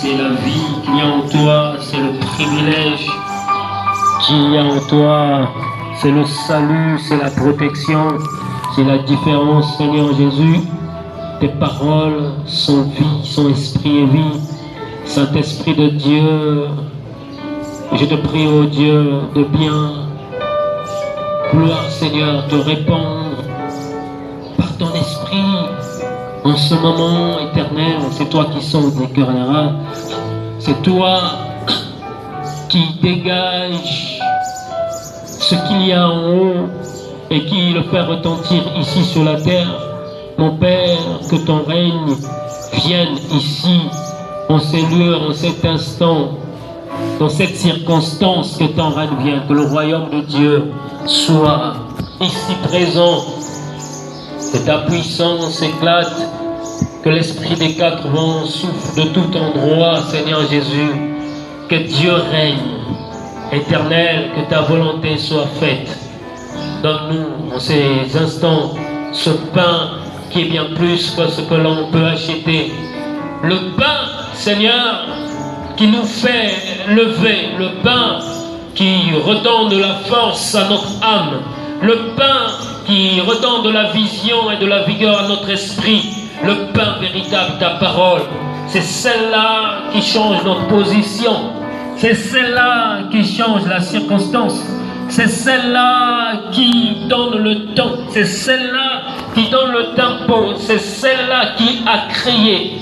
c'est la vie qu'il y a en toi, c'est le privilège qu'il y a en toi, c'est le salut, c'est la protection, c'est la différence, Seigneur Jésus. Tes paroles sont vie, sont esprit et vie. Saint-Esprit de Dieu, je te prie, ô Dieu, de bien vouloir, Seigneur, te répandre par ton esprit en ce moment éternel. C'est toi qui sauves les cœurs là. C'est toi qui dégage ce qu'il y a en haut et qui le fait retentir ici sur la terre. Mon Père, que ton règne vienne ici, en ces lieux, en cet instant, dans cette circonstance, que ton règne vienne, que le royaume de Dieu soit ici présent, que ta puissance éclate, que l'esprit des quatre vents souffle de tout endroit, Seigneur Jésus, que Dieu règne, éternel, que ta volonté soit faite. Donne-nous en ces instants ce pain qui est bien plus que ce que l'on peut acheter. Le pain, Seigneur, qui nous fait lever, le pain qui redonne de la force à notre âme, le pain qui redonne de la vision et de la vigueur à notre esprit, le pain véritable, ta parole. C'est celle-là qui change notre position, c'est celle-là qui change la circonstance, c'est celle-là qui donne le temps, c'est celle-là qui donne le tempo, c'est celle-là qui a créé.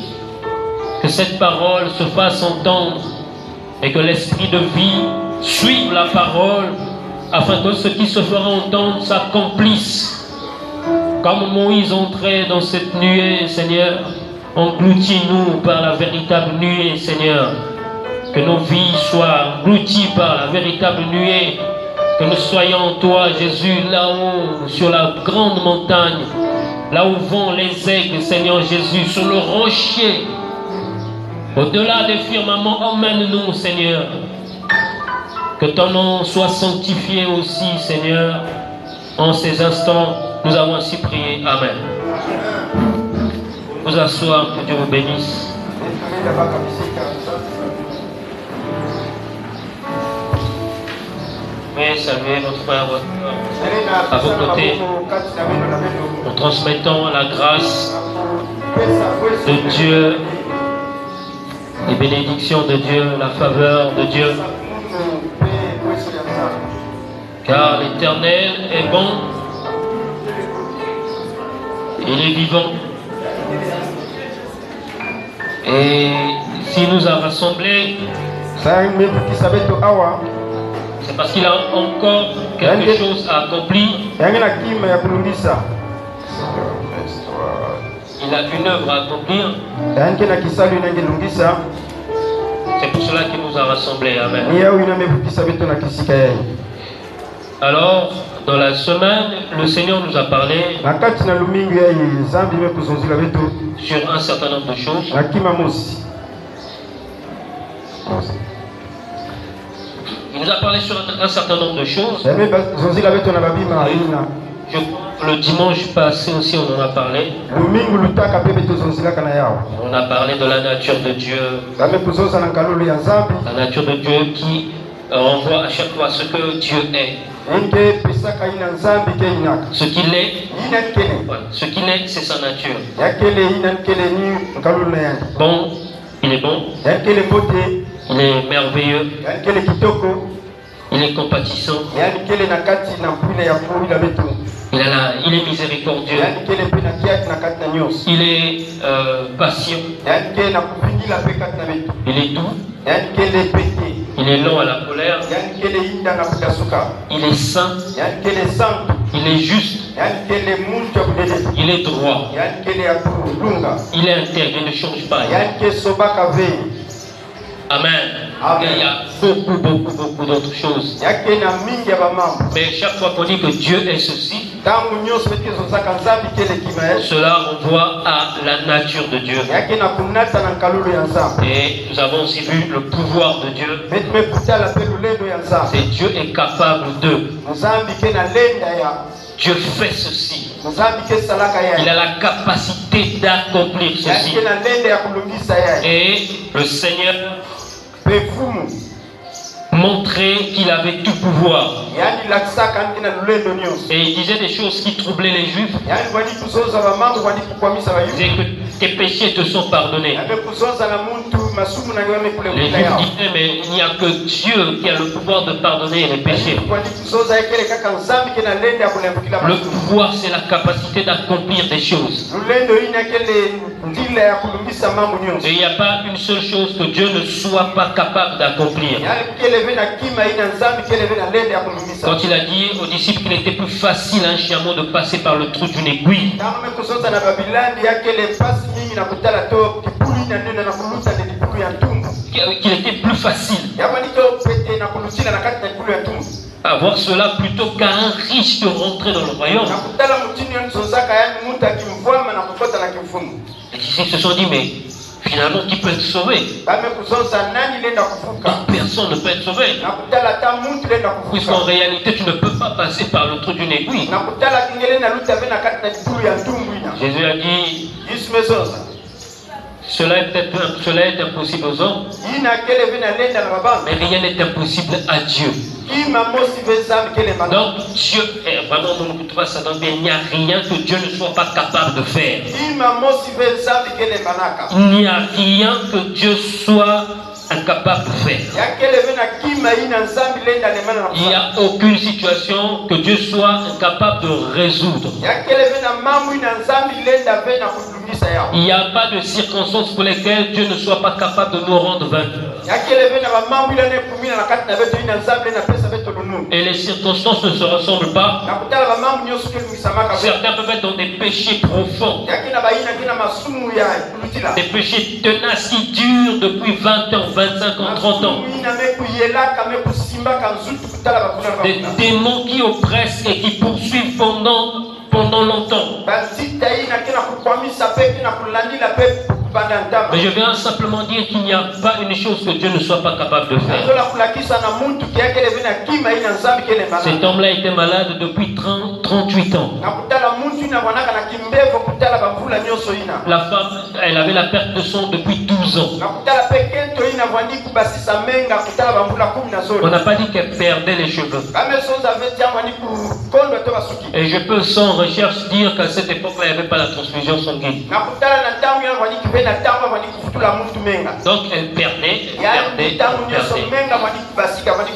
Que cette parole se fasse entendre et que l'esprit de vie suive la parole afin que ce qui se fera entendre s'accomplisse. Comme Moïse entrait dans cette nuée, Seigneur, engloutis-nous par la véritable nuée, Seigneur. Que nos vies soient englouties par la véritable nuée. Que nous soyons en toi, Jésus, là-haut, sur la grande montagne, là où vont les aigles, Seigneur Jésus, sur le rocher. Au-delà des firmaments, emmène-nous, Seigneur. Que ton nom soit sanctifié aussi, Seigneur. En ces instants, nous avons ainsi prié. Amen. Vous asseoir, que Dieu vous bénisse. Veuillez saluer votre frère à vos côtés en transmettant la grâce de Dieu, les bénédictions de Dieu, la faveur de Dieu. Car l'Éternel est bon, il est vivant. Et s'il nous a rassemblés, c'est parce qu'il a encore quelque chose à accomplir. Il a une œuvre à accomplir. C'est pour cela qu'il nous a rassemblés. Amen. Alors, dans la semaine, le Seigneur nous a parlé sur un certain nombre de choses. Il nous a parlé sur un certain nombre de choses. Le dimanche passé aussi, on en a parlé. On a parlé de la nature de Dieu. La nature de Dieu qui renvoie à chaque fois ce que Dieu est. Ce qu'il est, ce qu'il est, c'est sa nature. Bon, il est bon. Il est merveilleux. Il est compatissant. Il est miséricordieux. Il est patient. Il est doux. Il est lent à la colère. Il est saint. Il est juste. Il est droit. Il est intègre. Il ne change pas. Amen. Il y a beaucoup d'autres choses. Mais chaque fois qu'on dit que Dieu est ceci, cela renvoie à la nature de Dieu. Et nous avons aussi vu le pouvoir de Dieu. C'est Dieu est capable de. Dieu fait ceci. Il a la capacité d'accomplir ceci. Et le Seigneur montrait qu'il avait tout pouvoir. Et il disait des choses qui troublaient les Juifs. Il disait que tes péchés te sont pardonnés. Les Juifs disaient, mais il n'y a que Dieu qui a le pouvoir de pardonner les péchés. Le pouvoir, c'est la capacité d'accomplir des choses. Et il n'y a pas une seule chose que Dieu ne soit pas capable d'accomplir. Quand il a dit aux disciples qu'il était plus facile à un chameau de passer par le trou d'une aiguille, qu'il était plus facile à voir cela plutôt qu'à un riche de rentrer dans le royaume. Les disciples se sont dit, mais finalement, qui peut être sauvé? Personne ne peut être sauvé. Puisqu'en réalité, tu ne peux pas passer par le trou d'une aiguille. Jésus a dit, cela est impossible aux hommes, mais rien n'est impossible à Dieu. Donc Dieu est vraiment, il n'y a rien que Dieu ne soit pas capable de faire. Il n'y a rien que Dieu soit incapable de faire. Il n'y a aucune situation que Dieu soit incapable de résoudre. Il n'y a pas de circonstances pour lesquelles Dieu ne soit pas capable de nous rendre vainqueurs. Et les circonstances ne se ressemblent pas. Certains peuvent être dans des péchés profonds, des péchés tenaces qui durent depuis 20 ans, 25 ans, 30 ans. Des démons qui oppressent et qui poursuivent pendant longtemps. Mais je viens simplement dire qu'il n'y a pas une chose que Dieu ne soit pas capable de faire. Cet homme-là était malade depuis 38 ans. La femme, elle avait la perte de sang depuis 12 ans. On n'a pas dit qu'elle perdait les cheveux. Et je peux sans recherche dire qu'à cette époque-là, il n'y avait pas la transfusion sanguine. Donc elle perdait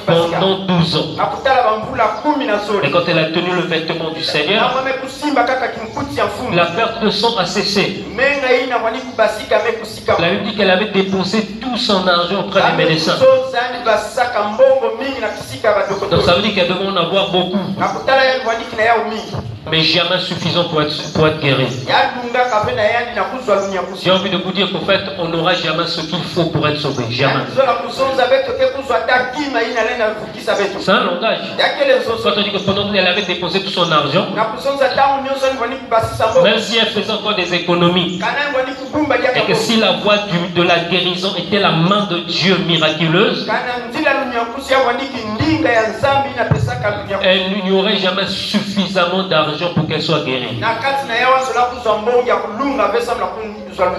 pendant 12 ans. Et quand elle a tenu le vêtement du Seigneur, la perte de sang a cessé. La Bible dit qu'elle avait dépensé tout son argent auprès des médecins. Donc ça veut dire qu'elle devait en avoir beaucoup, mais jamais suffisant pour être guéri. J'ai envie de vous dire qu'en fait, on n'aura jamais ce qu'il faut pour être sauvé. Jamais. C'est un langage. Quand on dit que pendant qu'elle avait déposé tout son argent, même si elle faisait encore des économies, et que si la voie de la guérison était la main de Dieu miraculeuse, elle n'y aurait jamais suffisamment d'argent pour qu'elle soit guérie.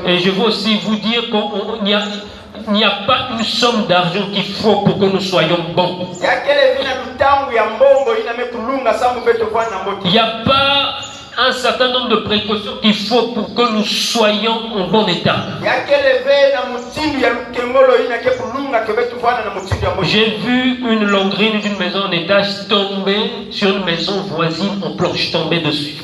Et je veux aussi vous dire qu'il n'y a pas une somme d'argent qu'il faut pour que nous soyons bons. Il n'y a pas un certain nombre de précautions qu'il faut pour que nous soyons en bon état. J'ai vu une longrine d'une maison en étage tomber sur une maison voisine en planche, tomber dessus.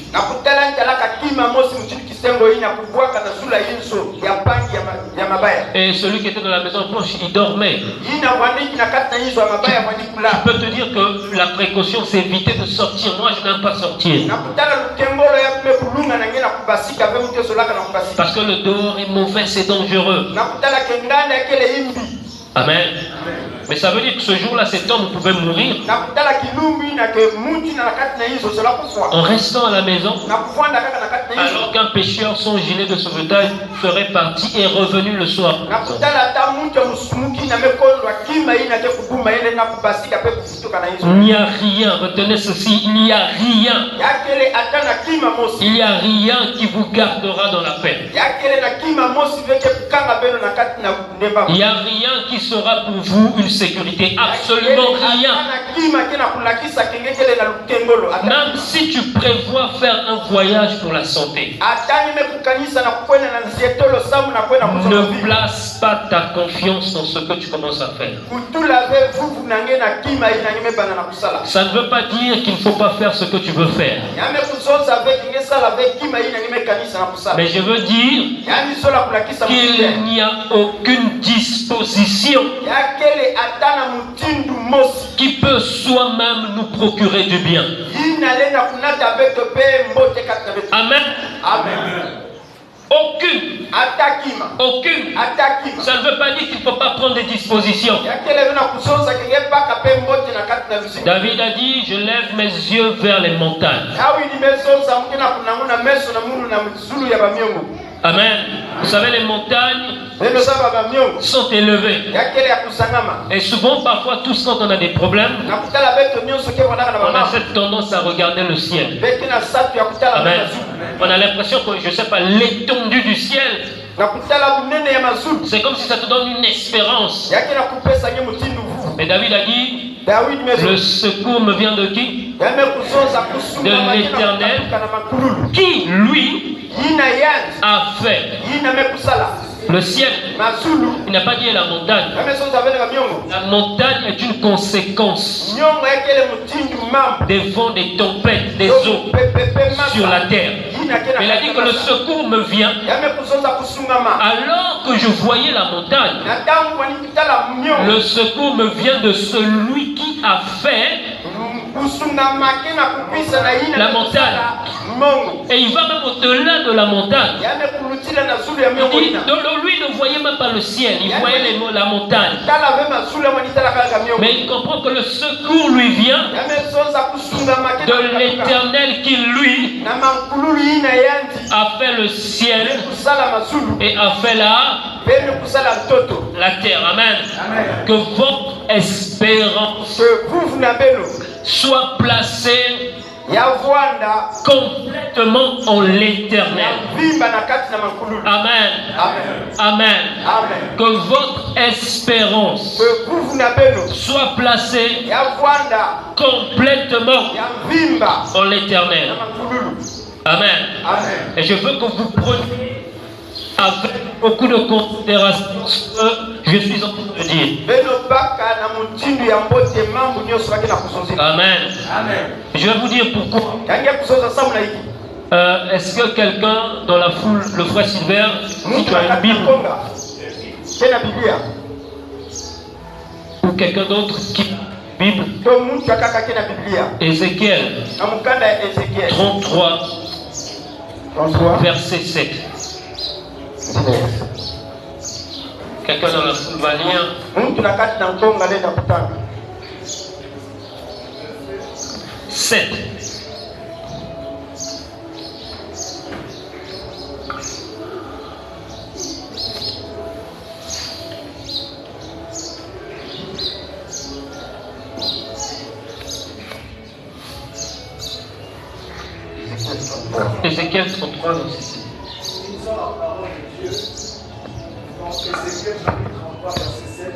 Et celui qui était dans la maison en planche, il dormait. Je peux te dire que la précaution, c'est éviter de sortir. Moi, je n'aime pas sortir. Parce que le dehors est mauvais, c'est dangereux. Amen. Mais ça veut dire que ce jour-là, cet homme pouvait mourir en restant à la maison, alors qu'un pêcheur, son gilet de sauvetage, serait parti et revenu le soir. Il n'y a rien, retenez ceci, il n'y a rien. Il n'y a rien qui vous gardera dans la paix. Il n'y a rien qui sera pour vous une sécurité, absolument rien. Même si tu prévois faire un voyage pour la santé, ne place pas ta confiance dans ce que tu commences à faire. Ça ne veut pas dire qu'il ne faut pas faire ce que tu veux faire. Mais je veux dire qu'il n'y a aucune disposition qui peut soi-même nous procurer du bien. Amen. Amen. Aucune. Aucune. Ça ne veut pas dire qu'il ne faut pas prendre des dispositions. David a dit, je lève mes yeux vers les montagnes. Amen. Vous savez, les montagnes sont élevées. Et souvent, parfois, tous quand on a des problèmes, on a cette tendance à regarder le ciel. Amen. On a l'impression que, je ne sais pas, l'étendue du ciel, c'est comme si ça te donne une espérance. Mais David a dit, le secours me vient de qui? De l'Éternel, qui, lui, a fait le ciel. Il n'a pas dit la montagne. La montagne est une conséquence des vents, des tempêtes, des eaux sur la terre. Mais il a dit que le secours me vient alors que je voyais la montagne. Le secours me vient de celui qui a fait la montagne. Et il va même au-delà de la montagne. Il dit, lui ne voyait même pas le ciel, il voyait la montagne. Mais il comprend que le secours lui vient de l'Éternel qui, lui, a fait le ciel et a fait la terre. Amen. Que votre espérance soit placée complètement en l'Éternel. Amen. Amen. Que votre espérance soit placée complètement en l'Éternel. Amen. Et je veux que vous preniez avec beaucoup de considération ce que je suis en train de dire. Amen. Je vais vous dire pourquoi. Est-ce que quelqu'un dans la foule, le frère Silver, si tu as une Bible, ou quelqu'un d'autre qui a une Bible, Ézéchiel 33, verset 7. Quelqu'un dans la foule va lire. 7. Ézéchiel 33, verset 7. Ézéchiel 33, verset 7.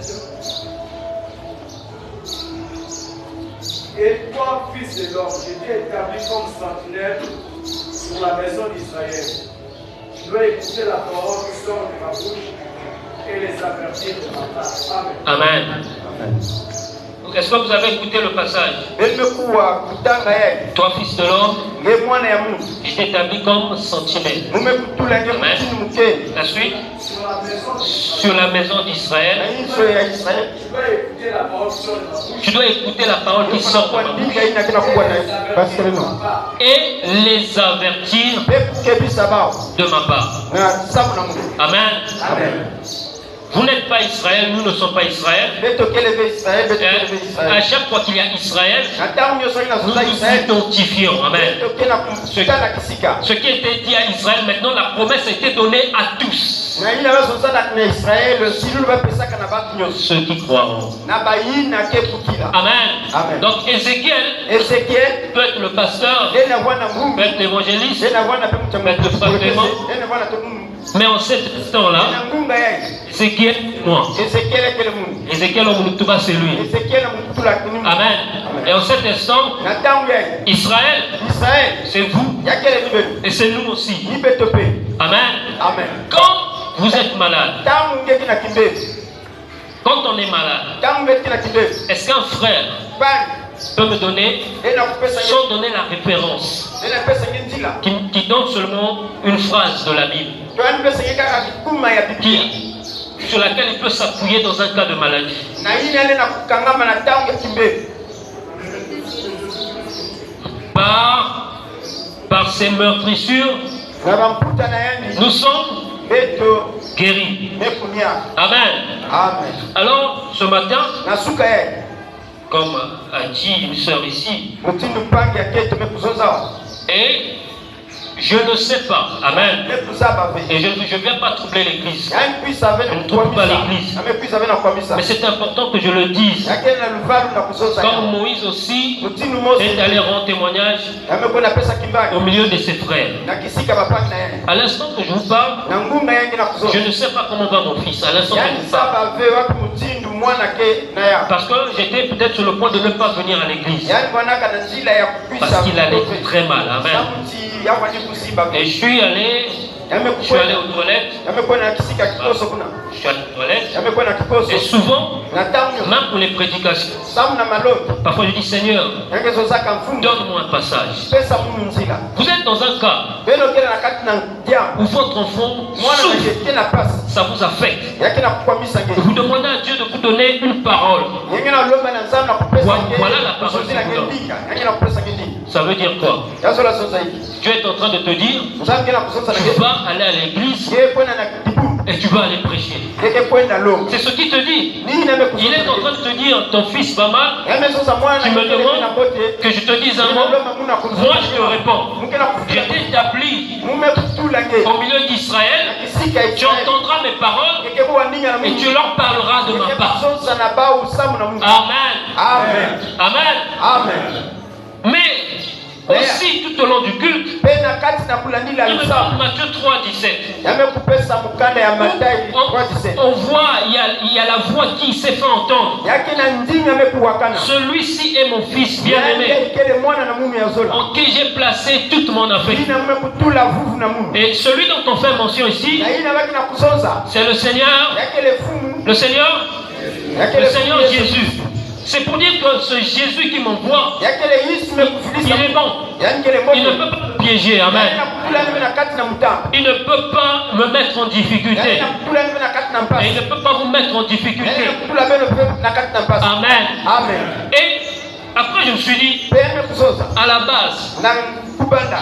Et toi, fils de l'homme, je t'ai établi comme sentinelle sur la maison d'Israël. Tu dois écouter la parole qui sort de ma bouche et les avertir de ma part. Amen. Amen. Est-ce que vous avez écouté le passage? Toi, fils de l'homme, je t'ai établi comme sentinelle. Amen. La suite? Sur la maison d'Israël. Tu dois écouter la parole qui sort de ma bouche et les avertir de ma part. Amen. Vous n'êtes pas Israël, nous ne sommes pas Israël. À chaque fois qu'il y a Israël, nous nous identifions. Amen. Ce qui était dit à Israël, maintenant la promesse a été donnée à tous. Ceux qui croiront. Amen. Donc Ézéchiel peut être le pasteur, peut être l'évangéliste, peut être le frère Clément. Mais en cet instant-là, Ézéchiel, moi. Ézéchiel, c'est lui. Amen. Et en cet instant, Israël, c'est vous. Et c'est nous aussi. Amen. Quand vous êtes malade, quand on est malade, est-ce qu'un frère peut me donner, sans donner la référence, qui donne seulement une phrase de la Bible, sur laquelle il peut s'appuyer dans un cas de maladie? Par ces meurtrissures, nous sommes guéris. Amen. Alors, ce matin, comme a dit une sœur ici, et je ne sais pas, amen, et je ne viens pas troubler l'église, je ne trouble pas l'église, mais c'est important que je le dise, comme Moïse aussi est allé rendre témoignage au milieu de ses frères. À l'instant que je vous parle, je ne sais pas comment va mon fils, à l'instant que je vous parle, parce que j'étais peut-être sur le point de ne pas venir à l'église, parce qu'il allait très mal, amen. Et je suis allé aux toilettes. Et souvent, même pour les prédications, parfois je dis Seigneur, donne-moi un passage. Vous êtes dans un cas où votre enfant souffre, ça vous affecte. Vous demandez à Dieu de vous donner une parole. Voilà la parole que vous donne. Ça veut dire quoi? Dieu est en train de te dire, tu vas aller à l'église et tu vas aller prêcher. C'est ce qu'il te dit. Il est en train de te dire, ton fils va mal, tu me demandes que je te dise un mot. Moi je te réponds, je t'ai établi au milieu d'Israël, tu entendras mes paroles et tu leur parleras de ma part. Amen. Amen. Amen. Mais aussi tout au long du culte, il me parle Matthieu 3,17. On voit, il y a la voix qui s'est fait entendre. Celui-ci est mon fils bien-aimé, en qui j'ai placé toute mon affection. Et celui dont on fait mention ici, c'est le Seigneur Jésus. C'est pour dire que ce Jésus qui m'envoie, il est bon. Il ne peut pas me piéger. Amen. Il ne peut pas me mettre en difficulté. Et il ne peut pas vous mettre en difficulté. Amen. Et après je me suis dit, à la base,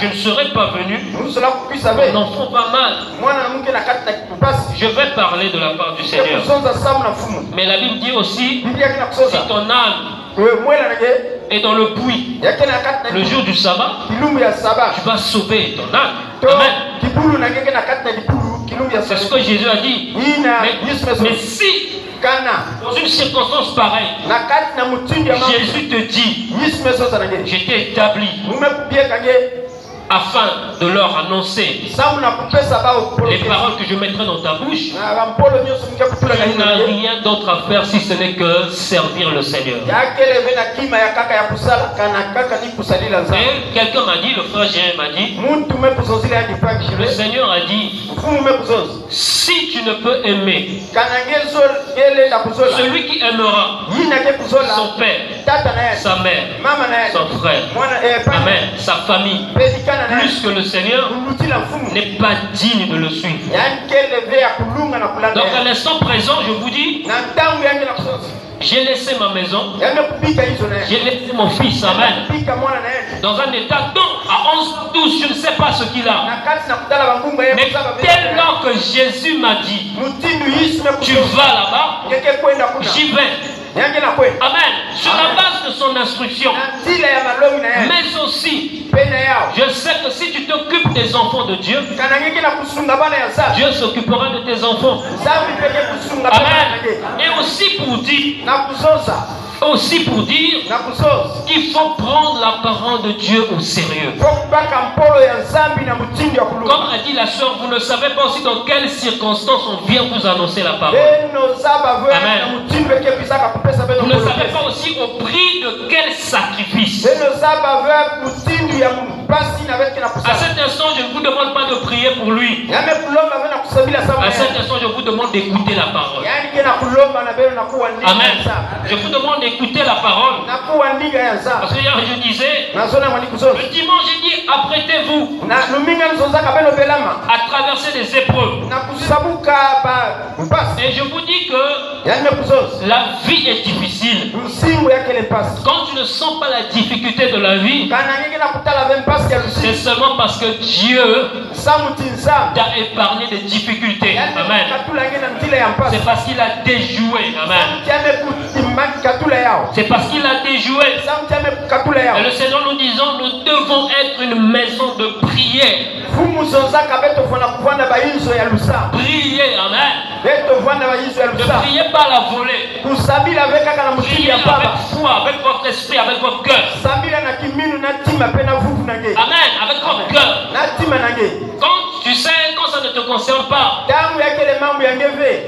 je ne serais pas venu. Mon enfant va mal. Je vais parler de la part du Seigneur. Mais la Bible dit aussi, si ton âme est dans le puits, le jour du sabbat, tu vas sauver ton âme. Amen. C'est ce que Jésus a dit. Mais si dans une circonstance pareille, Jésus te dit, je t'ai établi afin de leur annoncer les paroles que je mettrai dans ta bouche, tu n'as rien d'autre à faire si ce n'est que servir le Seigneur. Et quelqu'un m'a dit, le frère Jérémie m'a dit, le Seigneur a dit, si tu ne peux aimer celui qui aimera son père, sa mère, son frère, amen, sa famille, plus que le Seigneur, n'est pas digne de le suivre. Donc à l'instant présent, je vous dis, J'ai laissé ma maison. J'ai laissé mon fils. Amen. Dans un état donc à 11-12, je ne sais pas ce qu'il a. Mais dès lors que Jésus m'a dit, tu vas là-bas, j'y vais. Amen. Sur la base de son instruction. Mais aussi, je sais que si tu t'occupes des enfants de Dieu, Dieu s'occupera de tes enfants. Amen. Et aussi pour dire qu'il faut prendre la parole de Dieu au sérieux. Comme a dit la sœur, vous ne savez pas aussi dans quelles circonstances on vient vous annoncer la parole. Amen. Vous ne savez pas aussi au prix de quel sacrifice. À cet instant, je ne vous demande pas de prier pour lui. À cet instant, je vous demande d'écouter la parole. Amen. Je vous demande d'écouter la parole. Parce que hier, je disais, le dimanche, j'ai dit, apprêtez-vous à traverser des épreuves. Et je vous dis que la vie est difficile. Quand tu ne sens pas la difficulté de la vie, c'est seulement parce que Dieu t'a épargné des difficultés. Amen. C'est parce qu'il a déjoué. Amen. C'est parce qu'il a déjoué. Et le Seigneur nous disant, nous devons être une maison de prière. Prier, amen. Ne priez pas à la volée. Priez avec foi, avec votre esprit, avec votre cœur. Amen, avec votre cœur. Quand tu sais, quand ça ne te concerne pas,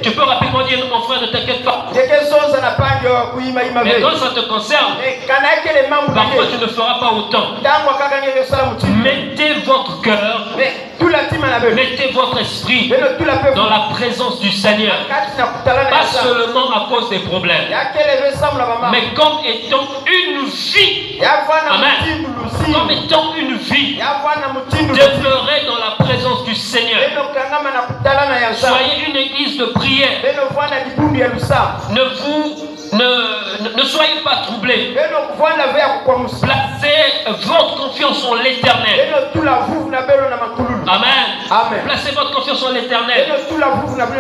tu peux rapidement dire, mon frère, ne t'inquiète pas. Mais quand ça te concerne, parfois tu ne feras pas autant. Mettez votre cœur, mettez votre esprit dans la présence du Seigneur. Pas seulement à cause des problèmes, mais comme étant une vie. Amen. Comme étant une vie. Demeurez dans la présence du Seigneur. Soyez une église de prière. Ne soyez pas troublés. Placez votre confiance en l'Éternel. Amen. Placez votre confiance en l'Éternel.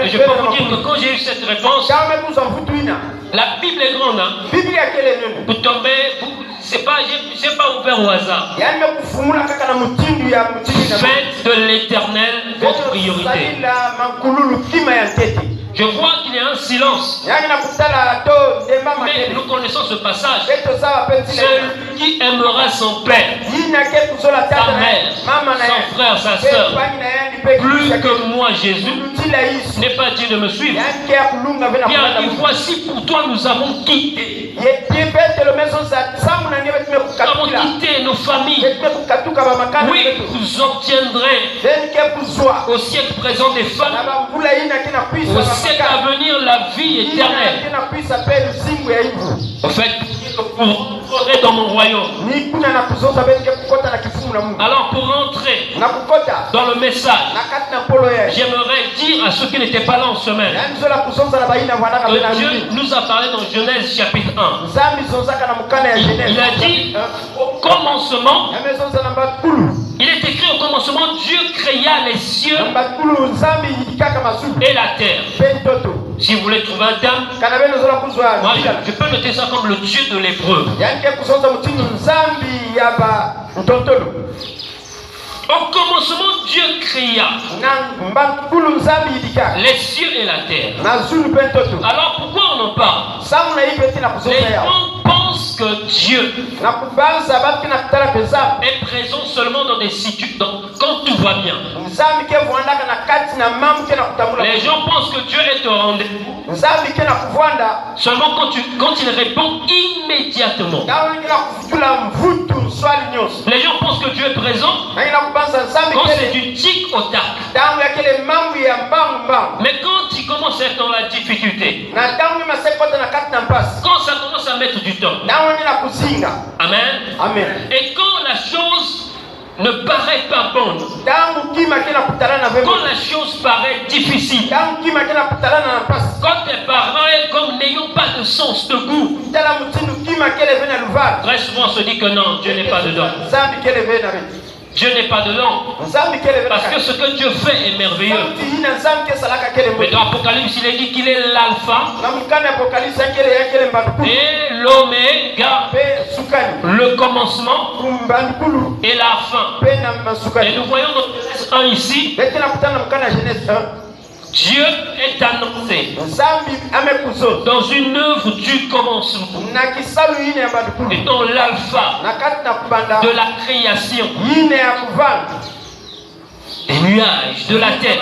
Et je peux vous dire que quand j'ai eu cette réponse, la Bible est grande. Hein? Vous tombez, c'est pas, j'ai pas ouvert au hasard. Faites de l'Éternel votre priorité. Je vois qu'il y a un silence. Mais nous connaissons ce passage. Celui qui aimera son père, sa mère, son frère, sa soeur, plus que moi, Jésus, n'est pas dit de me suivre. Bien, et voici pour toi, nous avons quitté. Nous avons quitté nos familles. Oui, vous obtiendrez au siècle présent des femmes. Au siècle à venir, la vie éternelle. En fait, vous rentrerez dans mon royaume. Alors pour rentrer dans le message, j'aimerais dire à ceux qui n'étaient pas là en semaine que Dieu nous a parlé dans Genèse chapitre 1. Il a dit au commencement, il est écrit au commencement, Dieu créa les cieux et la terre. Si vous voulez trouver un terme, moi je peux noter ça comme le Dieu de l'épreuve. Au commencement, Dieu créa les cieux et la terre. Alors pourquoi on en parle? Les gens pensent que Dieu est présent seulement dans des situations quand tout va bien. Les gens pensent que Dieu est au rendez-vous seulement quand il répond immédiatement. Les gens pensent que Dieu est présent quand c'est du tic au tac. Mais quand il commence à être dans la difficulté, quand ça commence à mettre du temps, amen. Et quand la chose ne paraît pas bonne, quand la chose paraît difficile, quand tes parents comme n'ayant pas pas de sens, de goût. Très souvent on se dit que non, Dieu n'est pas dedans. Dieu n'est pas dedans. Parce que ce que Dieu fait est merveilleux. Mais dans l'Apocalypse, il est dit qu'il est l'alpha et l'oméga, le commencement et la fin. Et nous voyons dans Genèse 1 ici, Dieu est annoncé dans une œuvre du commencement et dans l'alpha de la création, des nuages, de la terre.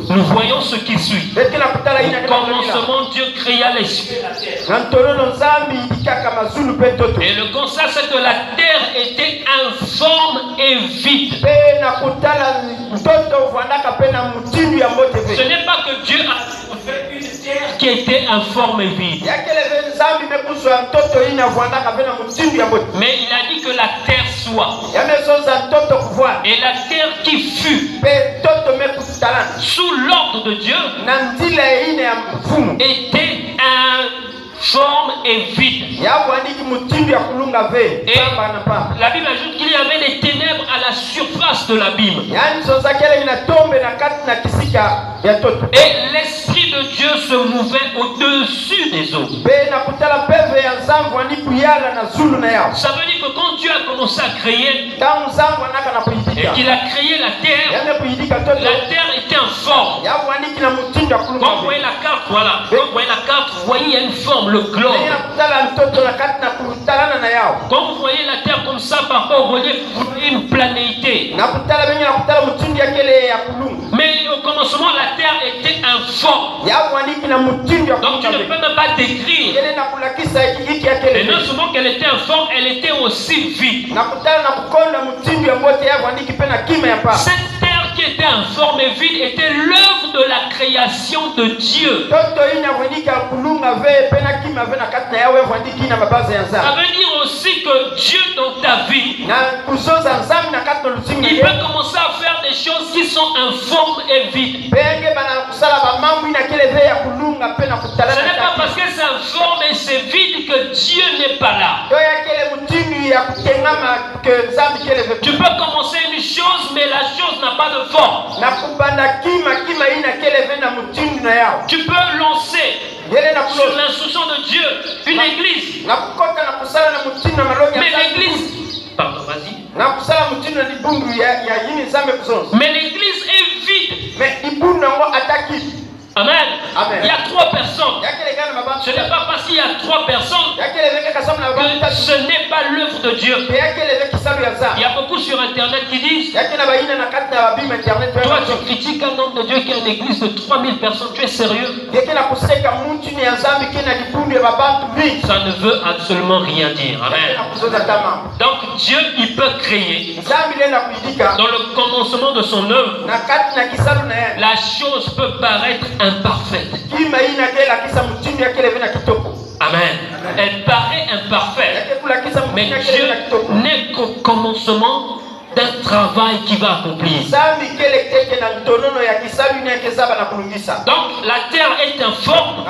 Nous voyons ce qui suit. Au commencement, Dieu créa les cieux et la terre. Et le constat, c'est que la terre était informe et vide. Ce n'est pas que Dieu a fait une terre qui était informe et vide. Mais il a dit que la terre soit. Et la terre qui fut sous l'ordre de Dieu était informe et vide. Et la Bible ajoute qu'il y avait des ténèbres à la surface de l'abîme. Et l'Esprit de Dieu se mouvait au-dessus des eaux. Ça veut dire que quand Dieu a commencé à créer et qu'il a créé la terre était en forme. Quand vous voyez la carte, voilà. Quand vous voyez la carte, vous voyez il y a une forme, le globe. Quand vous voyez la terre comme ça, par rapport au relief, vous voyez une planéité. Mais au commencement, la terre était informe. Donc tu ne peux même pas décrire. Et non seulement qu'elle était informe, elle était aussi vide. Cette terre qui était informe et vide était l'œuvre de la création de Dieu. Ça veut dire aussi que Dieu dans ta vie, il peut commencer à faire des choses qui sont informes et vides. Ce n'est pas parce que c'est informe et c'est vide que Dieu n'est pas là. Tu peux commencer une chose, mais la chose n'a pas de forme. Tu peux lancer sur l'instruction de Dieu une église. Mais l'église, pardon, vas-y. Mais l'église est vide. Amen. Il y a 3 personnes. Ce n'est pas parce qu'il y a 3 personnes que ce n'est pas l'œuvre de Dieu. Il y a beaucoup sur internet qui disent: toi tu critiques un homme de Dieu qui a une église de 3000 personnes, tu es sérieux? Ça ne veut absolument rien dire. Amen. Donc Dieu, il peut créer. Dans le commencement de son œuvre, la chose peut paraître imparfaite. Amen. Elle paraît imparfaite. Mais Dieu n'est qu'au commencement d'un travail qui va accomplir. Donc la terre est informe.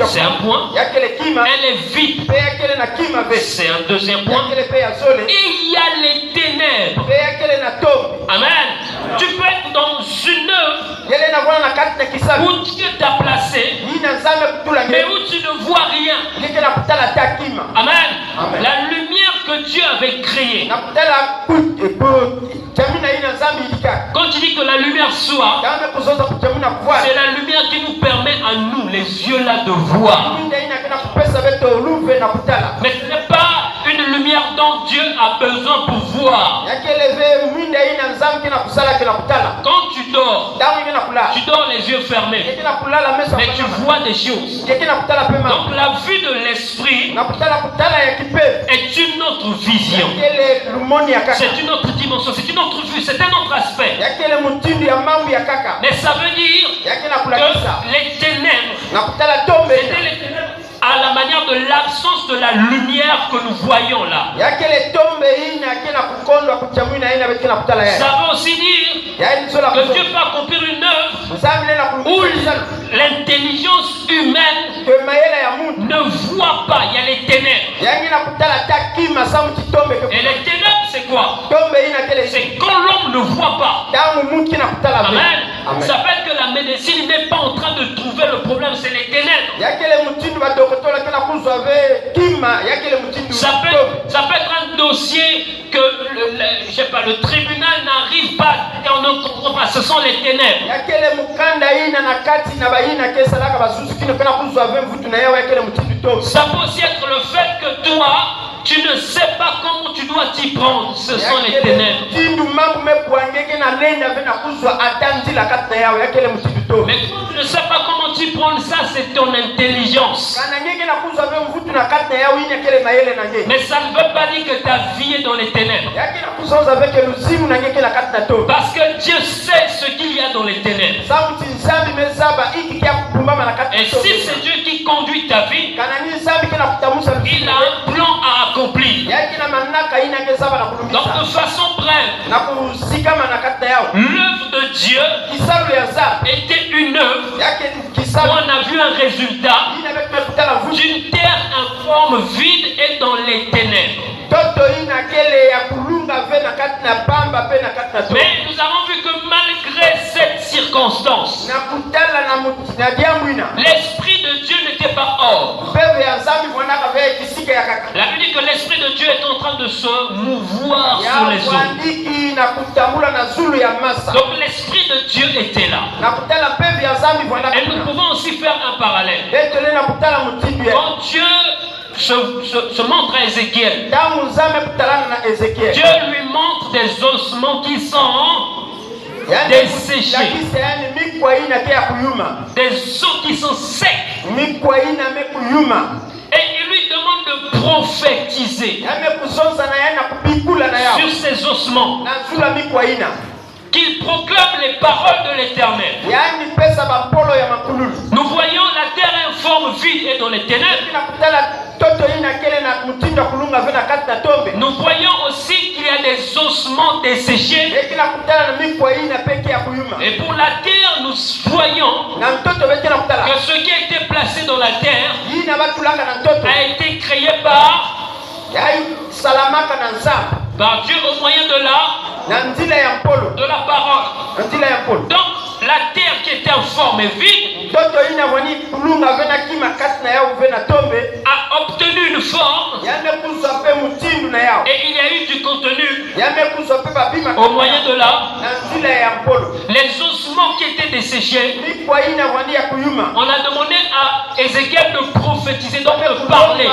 C'est un point. Elle est vide. C'est un deuxième point. Et il y a les ténèbres. Amen. Tu peux être dans une œuvre où Dieu t'a placé, mais où tu ne vois rien. Amen. La lumière que Dieu avait créée. Quand tu dis que la lumière soit, c'est la lumière qui nous permet à nous, les yeux là, de voir. Mais ce n'est pas une lumière dont Dieu a besoin pour voir. Quand tu dors les yeux fermés, mais tu vois des choses. Donc la vue de l'esprit est une autre vision. C'est une autre dimension, c'est une autre vue, c'est un autre aspect. Mais ça veut dire que les ténèbres, c'était les ténèbres à la manière de l'absence de la lumière que nous voyons là. Ça veut aussi dire que Dieu peut accomplir une œuvre où l'intelligence humaine Et les ténèbres, c'est quoi? C'est quand l'homme ne voit pas. Amen. Ça fait que la médecine n'est pas en train de trouver le problème, c'est les ténèbres. Ça peut être un dossier que le tribunal n'arrive pas et on ne comprend pas. Ce sont les ténèbres. Ça peut aussi être le fait que toi, tu ne sais pas comment tu dois t'y prendre. Ce sont les ténèbres. Mais quand tu ne sais pas comment t'y prendre, ça c'est ton intelligence. Mais ça ne veut pas dire que ta vie est dans les ténèbres. Parce que Dieu sait ce qu'il y a dans les ténèbres. Et si c'est Dieu qui conduit ta vie, il a un plan à accomplir. Donc de façon brève, l'œuvre de Dieu était une œuvre où on a vu un résultat d'une terre informe, vide et dans les ténèbres. Mais nous avons vu que malgré cette circonstance, l'Esprit de Dieu n'était pas hors. La Bible dit que l'Esprit de Dieu est en train de se mouvoir sur les eaux. Donc l'Esprit de Dieu était là. Et nous pouvons aussi faire un parallèle. Quand Dieu se montre à Ézéchiel, Dieu lui montre des ossements qui sont desséchés, des os qui sont secs, et il lui demande de prophétiser sur ces ossements, qu'il proclame les paroles de l'Éternel. Nous voyons la terre informe, vide et dans les ténèbres. Nous voyons aussi qu'il y a des ossements desséchés. Et pour la terre, nous voyons que ce qui a été placé dans la terre a été créé par Dieu au moyen de la parole. Donc, la terre qui était informe et vide a obtenu une forme et il y a eu du contenu au moyen de les ossements qui étaient desséchés. On a demandé à Ézéchiel de prophétiser, donc de parler.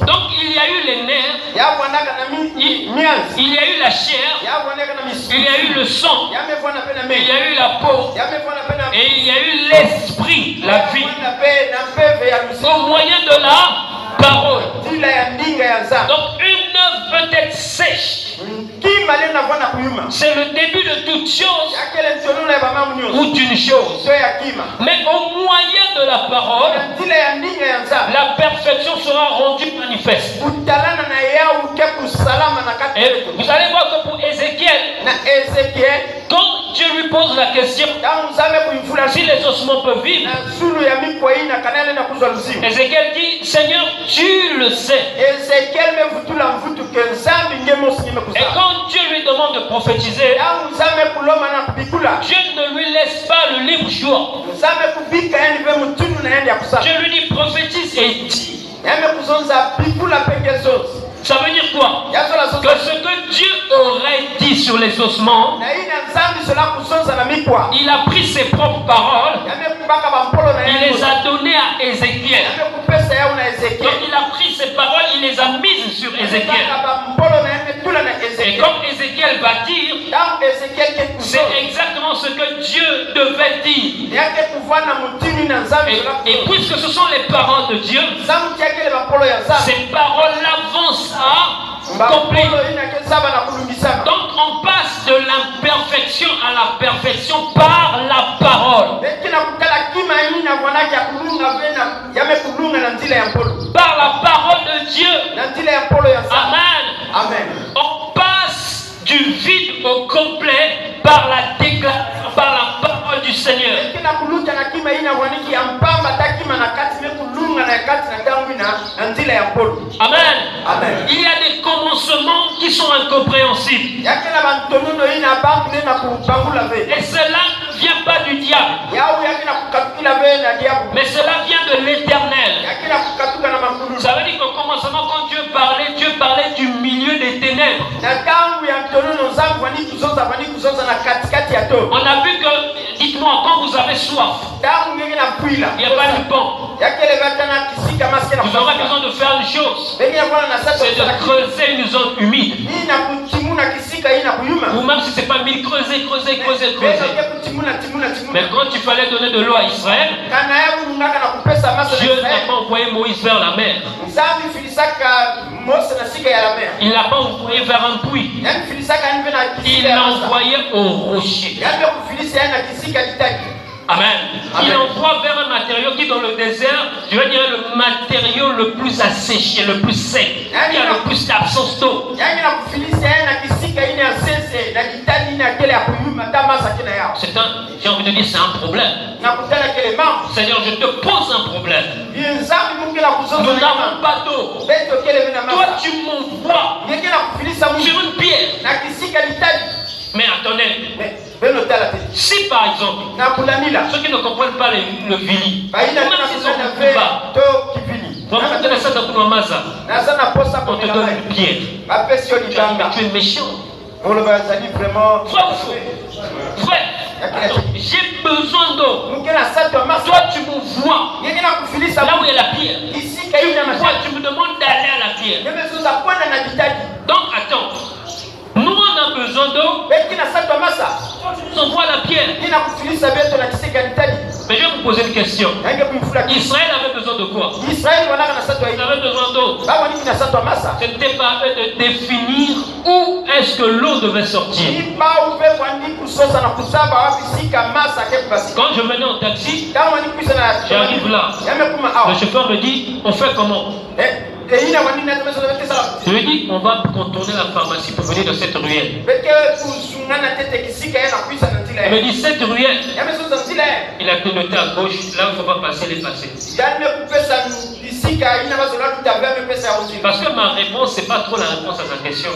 Donc il y a eu les nerfs, il y a eu la chair, il y a eu le sang, il y a eu la peau et il y a eu l'esprit, la vie, au moyen de la parole. Donc une œuvre peut être sèche. C'est le début de toute chose ou d'une chose. Mais au moyen de la parole, la perfection sera rendue manifeste. Et vous allez voir que pour Ézéchiel, quand Dieu lui pose la question si les ossements peuvent vivre, Ézéchiel dit, Seigneur, tu le sais. Et quand Dieu lui demande de prophétiser, Dieu ne lui laisse pas le libre choix. Dieu lui dit prophétise et dit. Ça veut dire quoi? Que ce que Dieu aurait dit sur les ossements, il a pris ses propres paroles, il les a données à Ézéchiel. Donc il a pris ses paroles, il les a mises sur Ézéchiel. Et comme Ézéchiel va dire, c'est exactement ce que Dieu devait dire. Et puisque ce sont les paroles de Dieu, ces paroles-là vont s'accomplir. Donc on passe de l'imperfection à la perfection par la parole. Par la parole de Dieu. Amen. On passe du vide au complet par la déclaration, par la parole du Seigneur. Amen. Amen. Il y a des commencements qui sont incompréhensibles. Et cela ne vient pas du diable. Mais cela vient de l'Éternel. Ça veut dire qu'au commencement, quand Dieu parlait du milieu des ténèbres. On a vu que, dites-moi, quand vous avez soif, il n'y a pas de pain. Vous aurez besoin de faire une chose, c'est de creuser une zone humide. Ou même si ce n'est pas humide, creuser. Mais quand il fallait donner de l'eau à Israël, Dieu n'a pas envoyé Moïse vers la mer. Il n'a pas envoyé vers un puits. Il l'a envoyé au rocher. Amen. Il envoie vers un matériau qui dans le désert, je vais dire le matériau le plus asséché, le plus sec, qui a le plus d'absence d'eau. J'ai envie de dire, c'est un problème. Seigneur, je te pose un problème. Nous n'avons pas d'eau. Toi, tu m'envoies sur une pierre. Mais attendez, si par exemple, ceux qui ne comprennent pas le vili, même s'ils sont plus bas, on te donne une pierre. Tu es méchant. Frère, j'ai besoin d'eau. Toi, tu me vois là où il y a la pierre. Tu me vois, tu me demandes d'aller à la pierre. Donc, attends. Nous, on a besoin d'eau. Tu nous envoies la pierre. Mais je vais vous poser une question. Israël avait besoin de quoi? Il avait besoin d'eau. Ce n'était pas à eux de définir où est-ce que l'eau devait sortir. Quand je venais en taxi, j'arrive là. Le chauffeur me dit, on fait comment? Je lui dis, on va contourner la pharmacie pour venir de cette ruelle. Il me dit, cette ruelle, il a clignoté à gauche, là où il ne faut pas passer, les passer. Parce que ma réponse, ce n'est pas trop la réponse à sa question.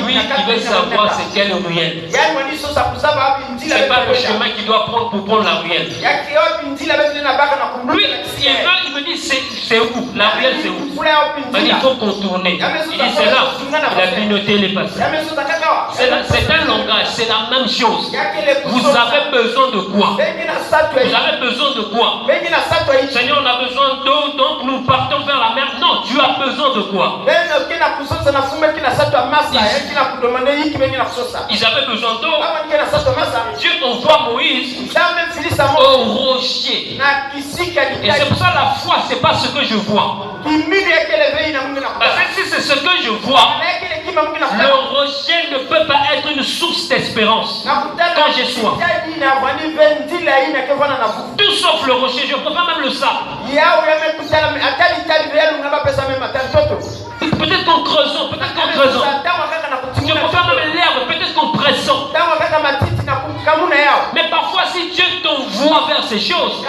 Lui, il veut savoir c'est quelle ruelle. Ce n'est pas le chemin qu'il doit prendre pour prendre la ruelle. Lui, il me dit, c'est où? La ruelle, c'est où? Il faut contourner. Il dit, c'est là. Il a clignoté les passés. C'est un langage, c'est la même chose. Vous avez besoin de quoi? Vous avez besoin de quoi? Seigneur, on a besoin d'eau, donc nous partons vers la mer. Non, tu as besoin de quoi? Ils avaient besoin d'eau. Dieu envoie Moïse au rocher. Et c'est pour ça la foi, c'est pas ce que je vois. Parce que si c'est ce que je vois, le rocher ne peut pas être une source d'espérance quand j'ai soif. Tout sauf le rocher, je ne peux pas même le sable. Peut-être qu'en creusant, Je ne peux pas même l'herbe, peut-être qu'en pressant. Mais parfois, si Dieu t'envoie vers ces choses,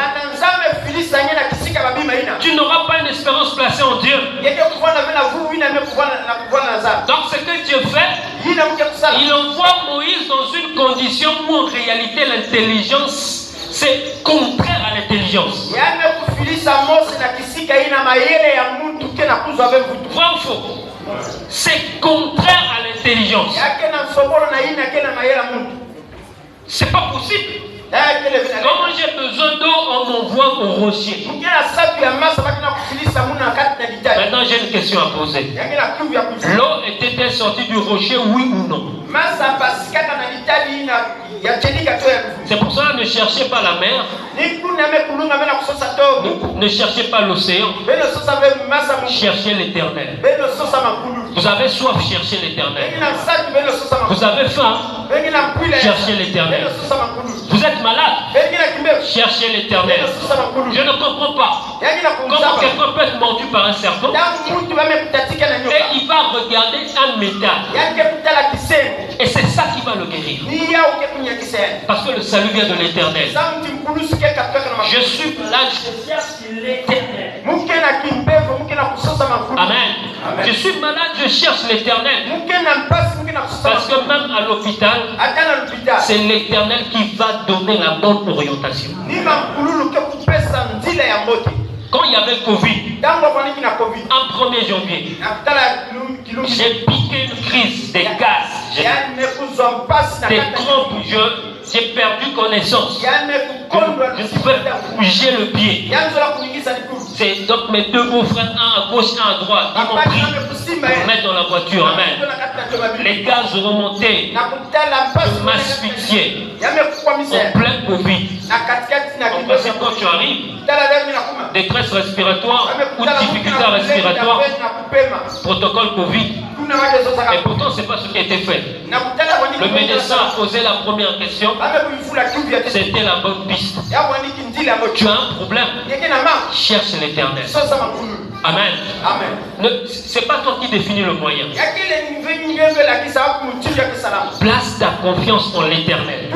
tu n'auras pas une espérance placée en Dieu. Donc ce que Dieu fait, il envoie Moïse dans une condition où en réalité l'intelligence, c'est contraire à l'intelligence. Vrai ou faux? C'est contraire à l'intelligence. C'est pas possible. Comment j'ai besoin d'eau, on m'envoie au rocher. Maintenant j'ai une question à poser. L'eau était-elle sortie du rocher, oui ou non? C'est pour ça ne cherchez pas la mer. Ne cherchez pas l'océan. Cherchez l'Éternel. Vous avez soif, cherchez l'Éternel. Vous avez faim, cherchez l'Éternel. Vous êtes malade, cherchez l'Éternel. Je ne comprends pas comment quelqu'un peut être mordu par un serpent et il va regarder un métal. Et c'est ça qui va le guérir. Parce que le salut vient de l'Éternel. Je suis là, je cherche l'Éternel. Amen. Je suis malade, je cherche l'Éternel. Parce que même à l'hôpital, c'est l'Éternel qui va donner la bonne orientation. Quand il y avait Covid, en 1er janvier, j'ai piqué une crise des gaz, des crampes, j'ai perdu connaissance. Je peux bouger le pied. C'est donc mes deux beaux-frères, un à gauche, un à droite, ils m'ont pris pour mettre dans la voiture. Amen. Les gaz remontaient, je m'asphyxiais en plein Covid. En principe, quand tu arrives, détresse respiratoire ou difficulté respiratoire, protocole Covid. Et pourtant, ce n'est pas ce qui a été fait. Le médecin a posé la première question. C'était la bonne piste. Tu as un problème. Cherche l'Éternel. Amen. Ce n'est pas toi qui définis le moyen. Place ta confiance en l'Éternel.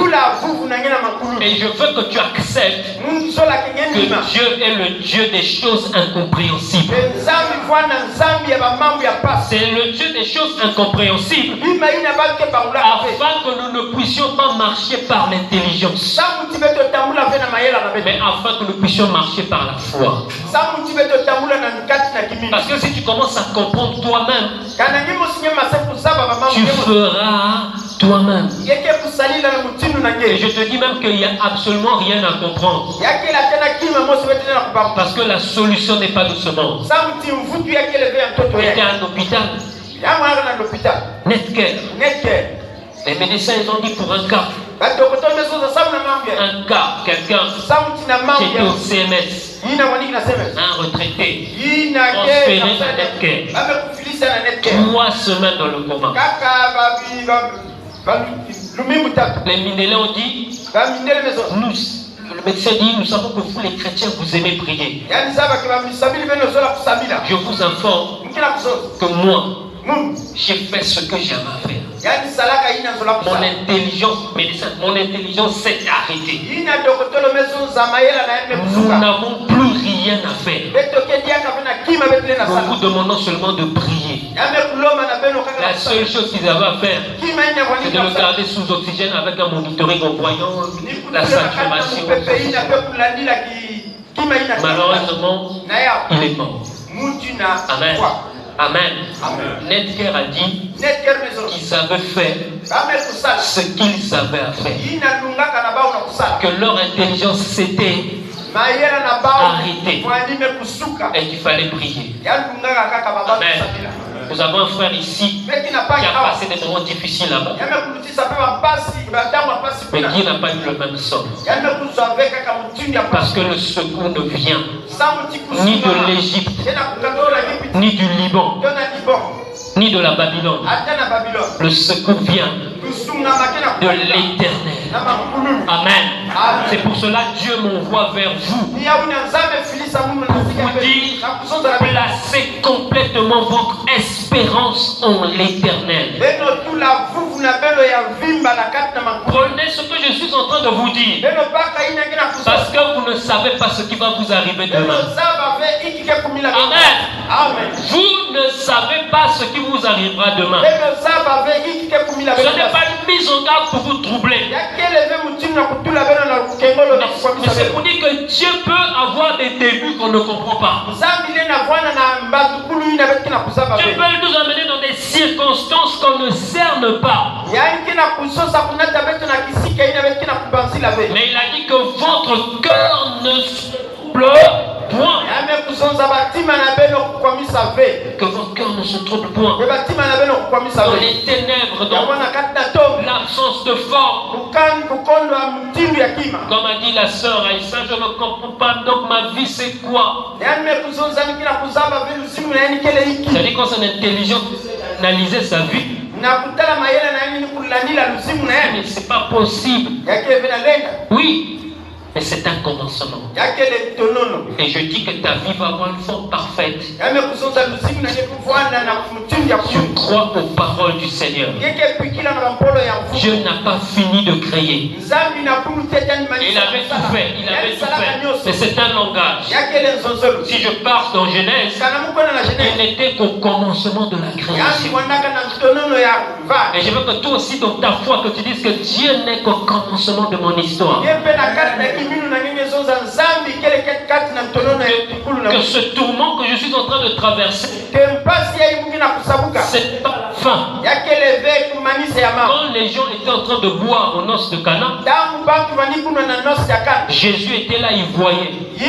Et je veux que tu acceptes que Dieu est le Dieu des choses incompréhensibles. C'est le Dieu des choses incompréhensibles afin que nous ne puissions pas marcher par l'intelligence, mais afin que nous puissions marcher par la foi. Parce que si tu commences à comprendre toi-même, tu feras toi-même. Et je te dis même qu'il n'y a absolument rien à comprendre. Parce que la solution n'est pas de ce monde. J'étais à l'hôpital. Netcare. Les médecins ils ont dit pour un cas. Un cas, quelqu'un qui était au CMS, un retraité, transféré à Netcare. 3 semaines dans le coma. Les Minélés ont dit, le médecin dit, nous savons que vous les chrétiens, vous aimez prier. Je vous informe que moi, j'ai fait ce que j'avais à faire. Mon intelligence s'est arrêtée. Nous n'avons plus rien à faire. Nous vous demandons seulement de prier. La seule chose qu'ils avaient à faire, c'est de le garder sous oxygène avec un monitoring en voyant la saturation. Malheureusement, il est mort. Amen. Amen. Netcare a dit qu'ils avaient fait ce qu'ils savaient à faire. Que leur intelligence s'était arrêtée et qu'il fallait prier. Amen. Nous avons un frère ici qui a passé des moments difficiles là-bas. Mais qui n'a pas eu le même sort. Parce que le secours ne vient ni de l'Égypte, ni du Liban, ni de la Babylone. Le secours vient de l'Éternel. Amen. C'est pour cela que Dieu m'envoie vers vous pour vous dire, placez complètement votre espérance en l'Éternel. Prenez ce que je suis en train de vous dire, parce que vous ne savez pas ce qui va vous arriver demain. Amen. Vous ne savez pas ce qui vous arrivera demain. Ce n'est pas une mise en garde pour vous troubler. Mais c'est pour dire que Dieu peut avoir des débuts qu'on ne comprend pas. Dieu peut nous amener dans des circonstances qu'on ne cerne pas. Mais il a dit que votre cœur ne se trouble point. Que votre cœur ne se trouble point. Dans les ténèbres, dans l'absence de forme. Comme a dit la sœur Aïssa, je ne comprends pas, donc ma vie c'est quoi? C'est-à-dire quand son intelligence analysait sa vie. Mais c'est pas possible. Oui. Mais c'est un commencement. Et je dis que ta vie va avoir une forme parfaite. Je crois aux paroles du Seigneur. Dieu n'a pas fini de créer. Il avait tout fait. Il avait savait tout faire. Mais c'est un langage. Si je pars dans Genèse, il n'était qu'au commencement de la création. Et je veux que toi aussi dans ta foi, que tu dises que Dieu n'est qu'au commencement de mon histoire. Que ce tourment que je suis en train de traverser, c'est pas la fin. Quand les gens étaient en train de boire aux noces de Cana, Jésus était là, il voyait. Et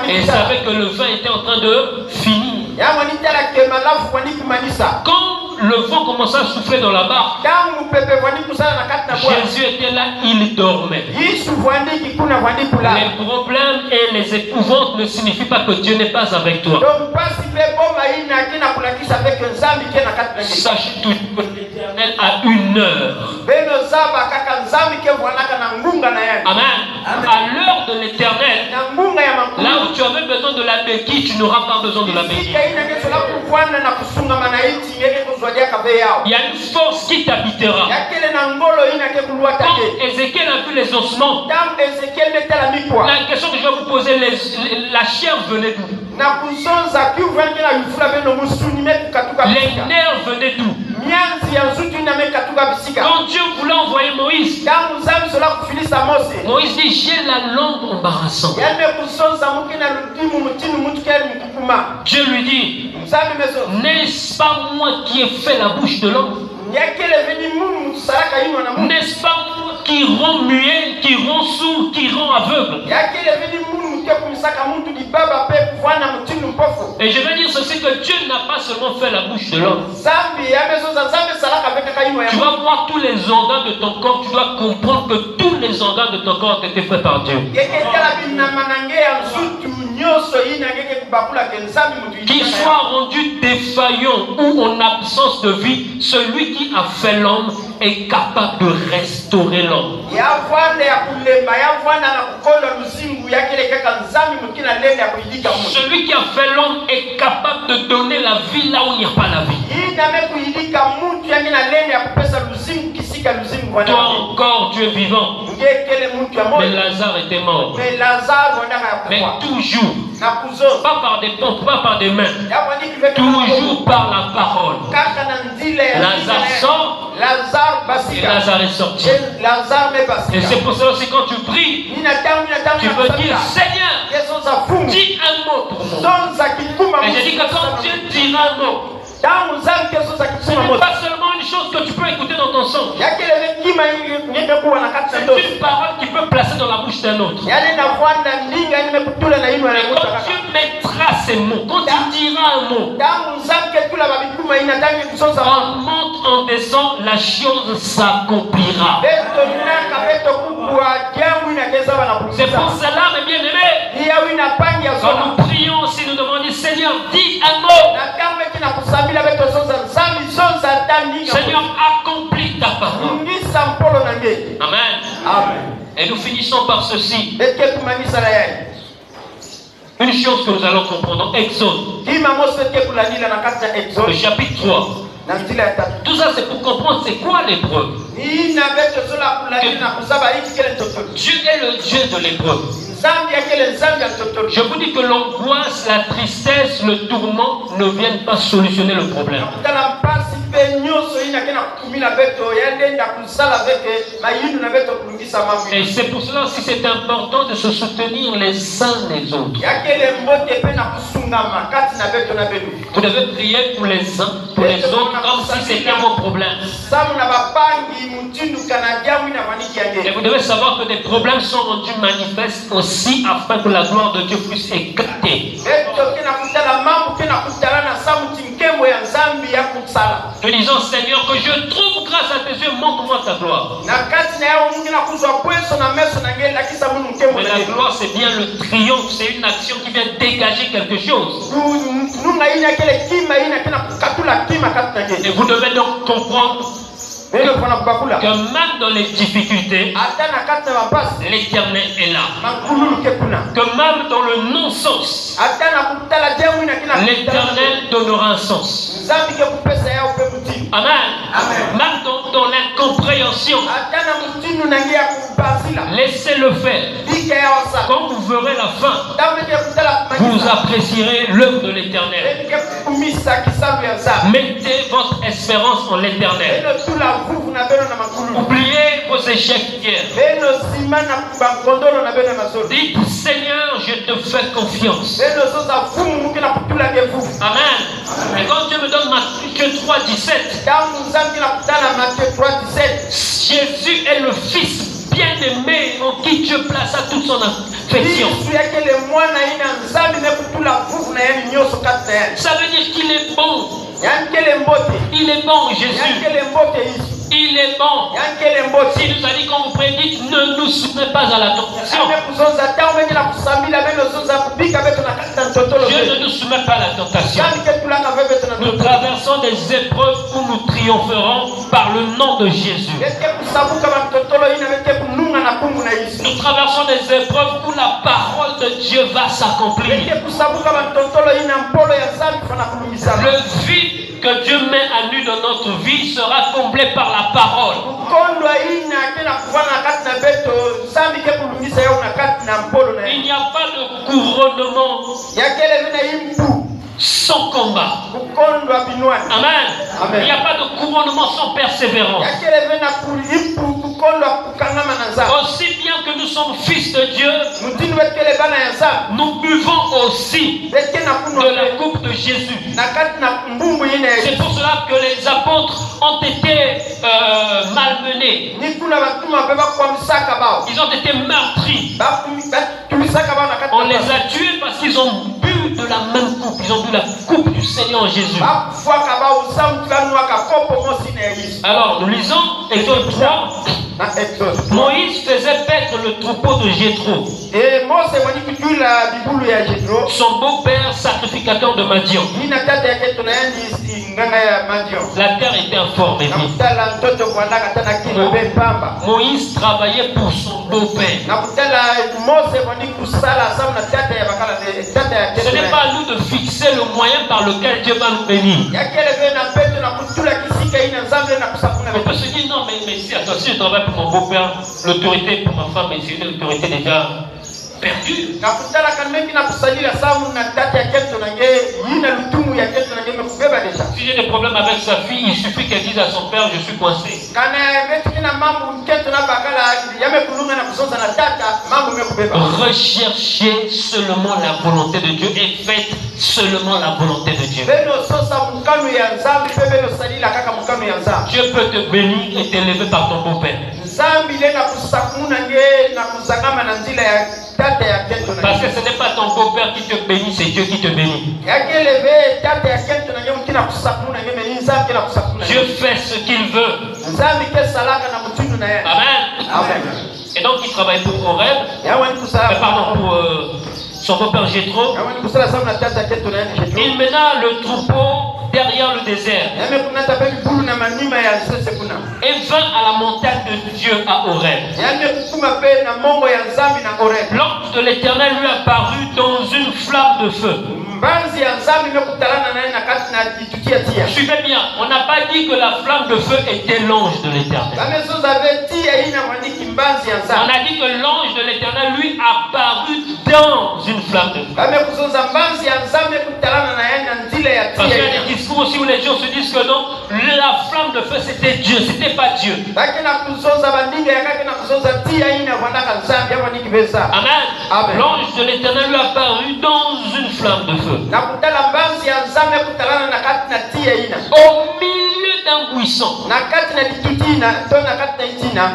il savait que le vin était en train de finir. Quand le vent commençait à souffler dans la barque, Jésus était là, il dormait. Les problèmes et les épouvantes ne signifient pas que Dieu n'est pas avec toi. Sache tout que l'Éternel a une heure. Amen. À l'heure de l'Éternel, là où tu avais besoin de la béquille, tu n'auras pas besoin de la béquille. Il y a une force qui t'habitera. Quand Ézéchiel a vu les ossements, la question que je vais vous poser, la chair venait d'où? Les nerfs venaient d'où? Quand Dieu voulait envoyer Moïse, Moïse dit: j'ai la langue embarrassante. Dieu lui dit: n'est-ce pas moi qui ai fait la bouche de l'homme? N'est-ce pas moi qui rend muet, qui rend sourd, qui rend aveugle? Et je veux dire ceci, que Dieu n'a pas seulement fait la bouche de l'homme. Tu vas voir tous les organes de ton corps, tu dois comprendre que tous les organes de ton corps ont été faits par Dieu. Qu'il soit rendu défaillant ou en absence de vie, celui qui a fait l'homme est capable de restaurer l'homme. Celui qui a fait l'homme est capable de donner la vie là où il n'y a pas la vie. Toi encore tu es vivant. Mais Lazare était mort. Mais toujours, pas par des pompes, pas par des mains, toujours par la parole. Lazare sort et Lazare est sorti. Et c'est pour ça aussi quand tu pries, tu peux dire: Seigneur, dis un mot pour moi. Et j'ai dit que quand Dieu dira un mot, ce n'est pas seulement une chose que tu peux écouter dans ton son. C'est une parole qui peut placer dans la bouche d'un autre. Et quand Dieu mettra ces mots, quand tu diras un mot, en monte, en descend, la chose s'accomplira. C'est pour cela, mes bien-aimés, quand nous prions aussi, nous demandons: Seigneur, dis un mot. Seigneur, accomplis ta parole. Amen. Et nous finissons par ceci. Une chose que nous allons comprendre, Exode, le chapitre 3. Tout ça c'est pour comprendre c'est quoi l'épreuve. Dieu est le Dieu de l'épreuve. Je vous dis que l'angoisse, la tristesse, le tourment ne viennent pas solutionner le problème. Et c'est pour cela aussi c'est important de se soutenir les uns les autres. Vous devez prier pour les uns, pour les autres, comme si c'était vos problèmes. Et vous devez savoir que des problèmes sont rendus manifestes aussi afin que la gloire de Dieu puisse éclater. Nous disons: Seigneur, que je trouve grâce à tes yeux, montre-moi ta gloire. Mais la gloire c'est bien le triomphe, c'est une action qui vient dégager quelque chose. Et vous devez donc comprendre que même dans les difficultés, l'Éternel est là. Que même dans le non-sens, l'Éternel donnera un sens. Amen. Même dans l'incompréhension, laissez-le faire. quand vous verrez la fin, vous apprécierez l'œuvre de l'Éternel. Mettez votre espérance en l'Éternel. Oubliez vos échecs d'hier. Dites, Seigneur, je te fais confiance. Amen. Et quand Dieu me donne Matthieu 3,17, Jésus est le Fils bien-aimé en qui Dieu plaça toute son affection. Ça veut dire qu'il est bon. Il est bon, Jésus. Il est bon. Si nous a dit qu'on vous prédit, ne nous soumettez pas à la tentation. Je ne nous soumets pas à la tentation. Nous traversons des épreuves où nous triompherons par le nom de Jésus. Nous traversons des épreuves où la parole de Dieu va s'accomplir. Le vide que Dieu met à nu dans notre vie sera comblé par la parole. Il n'y a pas de couronnement sans combat. Amen. Il n'y a pas de couronnement sans persévérance. Aussi bien que nous sommes fils de Dieu, nous buvons aussi de la coupe de Jésus. C'est pour cela que les apôtres ont été malmenés. Ils ont été meurtris. On les a tués parce qu'ils ont bu de la même coupe. Ils ont bu la coupe du Seigneur Jésus. Alors nous lisons Exode 3. Moïse faisait paître le troupeau de Jéthro, son beau-père sacrificateur de Madian. La terre était informée. Moïse travaillait pour son beau-père. Ce n'est pas à nous de fixer le moyen par lequel Dieu va nous bénir. On peut se dire non, mais si, attends, si je travaille pour mon beau-père, l'autorité pour ma femme, mais c'est une autorité déjà perdue. Si j'ai des problèmes avec sa fille, il suffit qu'elle dise à son père, je suis coincé. Recherchez seulement la volonté de Dieu et faites seulement la volonté de Dieu. Dieu peut te bénir et t'élever par ton beau-père. Parce que ce n'est pas ton beau-père qui te bénit, c'est Dieu qui te bénit. Dieu fait ce qu'il veut. Amen. Et donc il travaille pour Horeb. Pardon, pour son beau-père Jéthro. Il mena le troupeau derrière le désert et vint à la montagne de Dieu à Horeb. L'ange de l'Éternel lui apparut dans une flamme de feu. Suivez bien, on n'a pas dit que la flamme de feu était l'ange de l'Éternel. On a dit que l'ange de l'Éternel lui apparut dans une flamme de feu. Parce qu'il y a des discours aussi où les gens se disent que non, la flamme de feu c'était Dieu, c'était pas Dieu. Amen. L'ange de l'Éternel lui apparut dans une flamme de feu. Au milieu d'un buisson.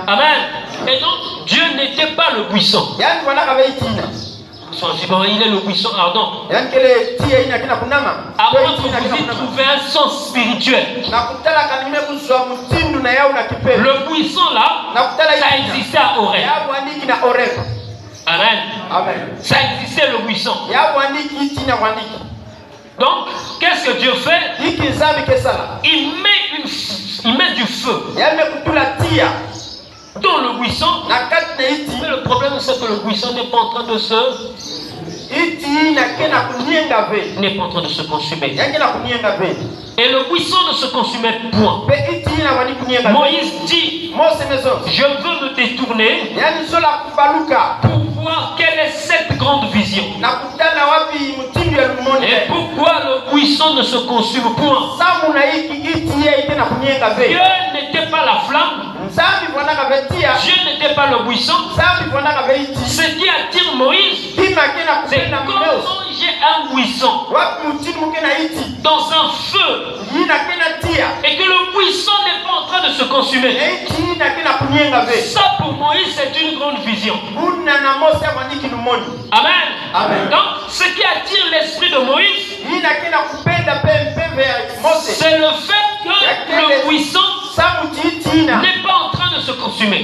Amen. Et donc Dieu n'était pas le buisson. Il est le buisson ardent. À moins que vous y trouvez un sens spirituel. Le buisson là, ça existait à Horeb. Amen. Ça existait le buisson. Donc, qu'est-ce que Dieu fait? Il met du feu dans le buisson. Mais le problème, c'est que le buisson n'est pas en train de n'est pas en train de se consumer. Et le buisson ne se consumait point. Moïse dit, je veux me détourner pour voir Et pourquoi le buisson ne se consume point? Dieu n'était pas la flamme. Dieu n'était pas le buisson. Ce qui attire Moïse, c'est comment j'ai un buisson dans un feu et que le buisson n'est pas en train de se consumer. Ça pour Moïse c'est une grande vision. Amen. Donc ce qui attire l'esprit de Moïse, c'est le fait que le buisson n'est pas en train de se consumer.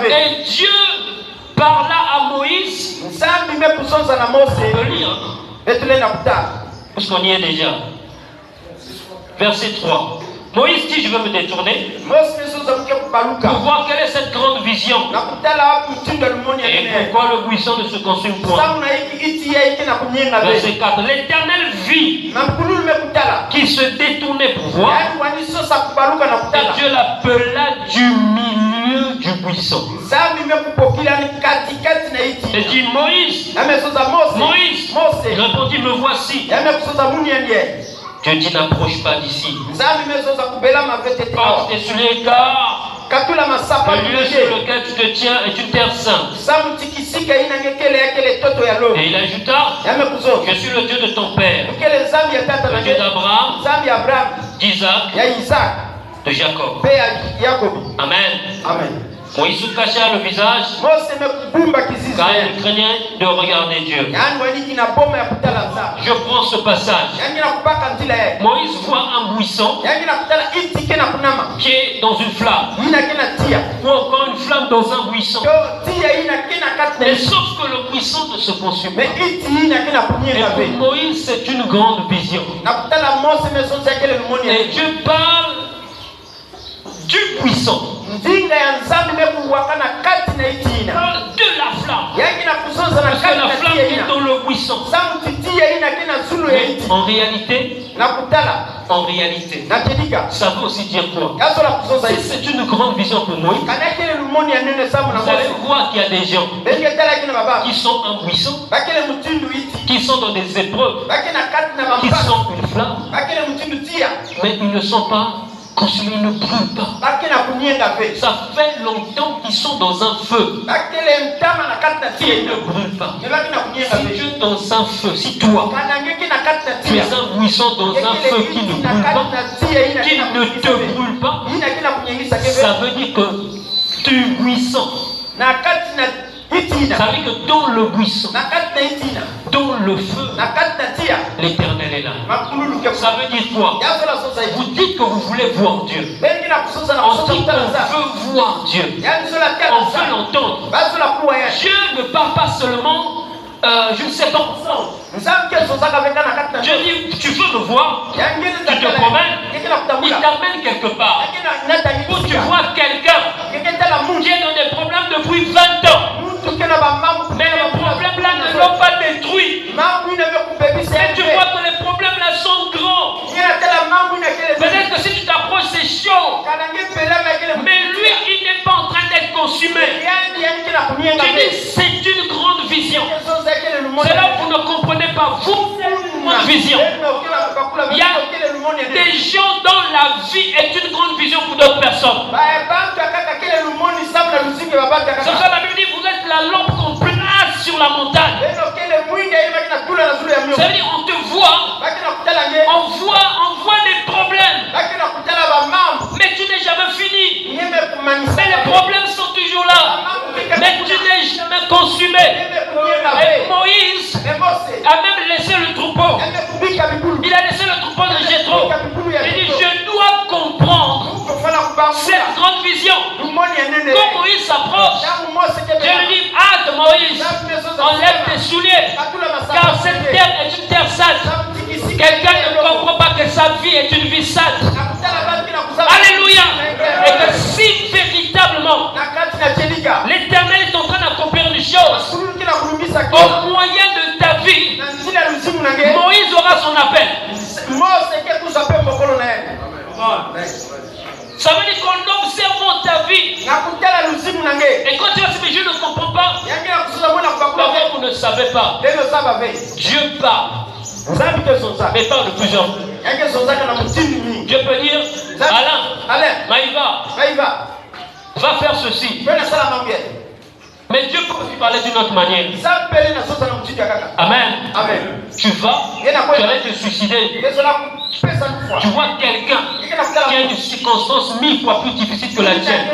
Et Dieu parla à Moïse. On peut lire, parce qu'on y est déjà. Verset 3. Moïse dit, je vais me détourner pour voir quelle est cette grande vision et pourquoi le buisson ne se consume point. Verset 4. L'Éternel vit qui se détournait pour voir et Dieu l'appela du milieu du buisson. Et dit Moïse, Moïse, il répondit, me voici. Dieu dit, n'approche pas d'ici. Porte tes souliers car le lieu sur lequel tu te tiens est une terre sainte. Et il ajouta, je suis le Dieu de ton père, le Dieu d'Abraham, d'Isaac, de Jacob. Amen. Moïse se cacha le visage car il craignait de regarder Dieu. Je prends ce passage. Moïse voit un buisson qui est dans une flamme, ou encore une flamme dans un buisson. Mais sauf que le buisson ne se consume pas. Et pour Moïse, c'est une grande vision. Et Dieu parle du buisson. De la flamme. Parce que la flamme est dans le buisson. Mais en réalité, ça veut aussi dire quoi? Si c'est une grande vision pour moi, vous allez voir qu'il y a des gens qui sont un buisson, qui sont dans des épreuves, qui sont une flamme, mais ils ne sont pas consumés, ils ne brûlent pas. Ça fait longtemps qu'ils sont dans un feu. Ils ne brûlent pas. Si tu es dans un feu, si toi tu es un buisson dans un feu qui ne brûle pas, qui ne te brûle pas, ça veut dire que tu buisson. Ça veut dire que dans le buisson, dans le feu, l'Éternel est là. Ça veut dire quoi? Vous dites que vous voulez voir Dieu. On dit qu'on veut voir Dieu. On veut l'entendre. Dieu ne parle pas seulement, je ne sais pas. Dieu dit, tu veux me voir, tu te promènes, il t'amène quelque part. Où tu vois quelqu'un qui est dans des problèmes depuis 20 ans. Mais les problèmes là ne l'ont pas détruit. Et tu vois que les problèmes là sont grands. Peut-être que si tu t'approches c'est chaud. Mais lui il n'est pas en train d'être consumé. Tu dis c'est une grande vision. C'est là où vous ne comprenez pas. Vous, une grande vision. Il y a des gens dont la vie est une grande vision pour d'autres personnes. C'est ça la Bible dit, vous êtes la lampe qu'on place sur la montagne. Ça veut dire on te voit, on voit des problèmes, mais tu n'es jamais fini. Mais les problèmes sont toujours là, mais tu n'es jamais consumé. Et Moïse a même laissé le troupeau. Il a laissé le troupeau de Jéthro. Il dit je dois comprendre cette grande vision. Quand Moïse s'approche, Dieu lui dit hâte Moïse, enlève tes souliers, car cette terre est une terre sale. Quelqu'un ne comprend pas que sa vie est une vie sale. Alléluia. Et que si véritablement l'Éternel est en train d'accomplir une chose au moyen de ta vie, Moïse aura son appel. Ça veut dire qu'en observant ta vie, et quand tu vas dire mais je ne comprends pas, parfois vous ne savez pas, Dieu parle, mais parle de plusieurs fois. Dieu peut dire, Alain, Maïva, va faire ceci. Mais Dieu peut aussi parler d'une autre manière. Amen. Tu vas, tu allais te suicider. Tu vois quelqu'un qui a une circonstance 1000 fois plus difficile que la tienne.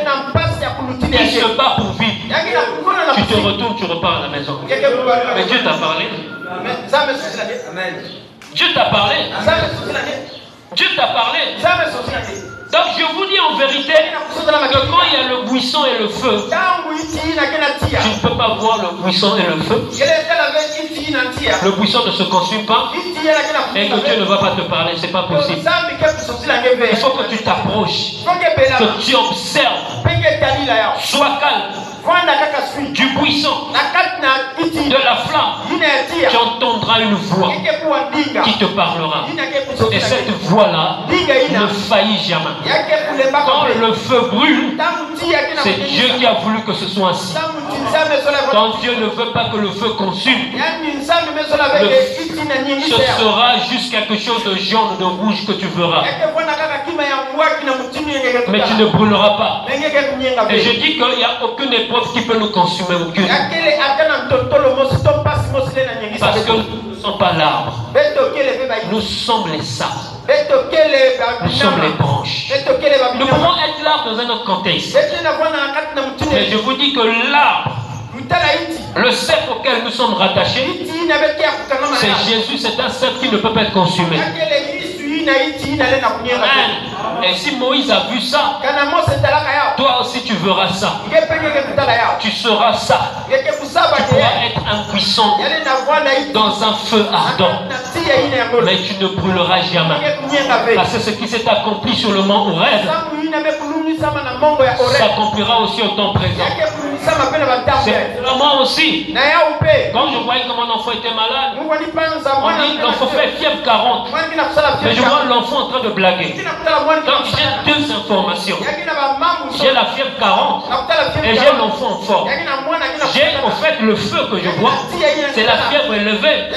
Il se bat pour vivre. Tu te retournes, tu repars à la maison. Mais Dieu t'a parlé. Dieu t'a parlé. Dieu t'a parlé. Donc je vous dis en vérité que quand il y a le buisson et le feu, tu ne peux pas voir le buisson et le feu. Le buisson ne se consume pas et que Dieu ne va pas te parler, c'est pas possible. Il faut que tu t'approches, que tu observes, sois calme. Du buisson, de la flamme, tu entendras une voix qui te parlera. Et cette voix-là ne faillit jamais. Quand le feu brûle, c'est Dieu qui a voulu que ce soit ainsi. Quand Dieu ne veut pas que le feu consume, ce sera juste quelque chose de jaune, de rouge que tu verras. Mais tu ne brûleras pas. Et je dis qu'il n'y a aucune épreuve qui peut nous consumer, aucune. Parce que nous ne sommes pas l'arbre. Nous sommes les arbres. Nous sommes les branches. Nous pouvons être l'arbre dans un autre contexte. Mais je vous dis que l'arbre, le cep auquel nous sommes rattachés, c'est Jésus, c'est un cep qui ne peut pas être consumé. Et si Moïse a vu ça, toi aussi tu verras ça. Tu seras ça. Tu pourras être un buisson dans un feu ardent. Mais tu ne brûleras jamais. Parce que ce qui s'est accompli sur le mont Horeb s'accomplira aussi au temps présent. C'est moi aussi. Quand je voyais que mon enfant était malade, on dit l'enfant fait fièvre 40. Mais je vois l'enfant en train de blaguer. Donc j'ai deux informations. J'ai la fièvre 40 et j'ai l'enfant en forme. J'ai en fait le feu que je vois, c'est la fièvre élevée.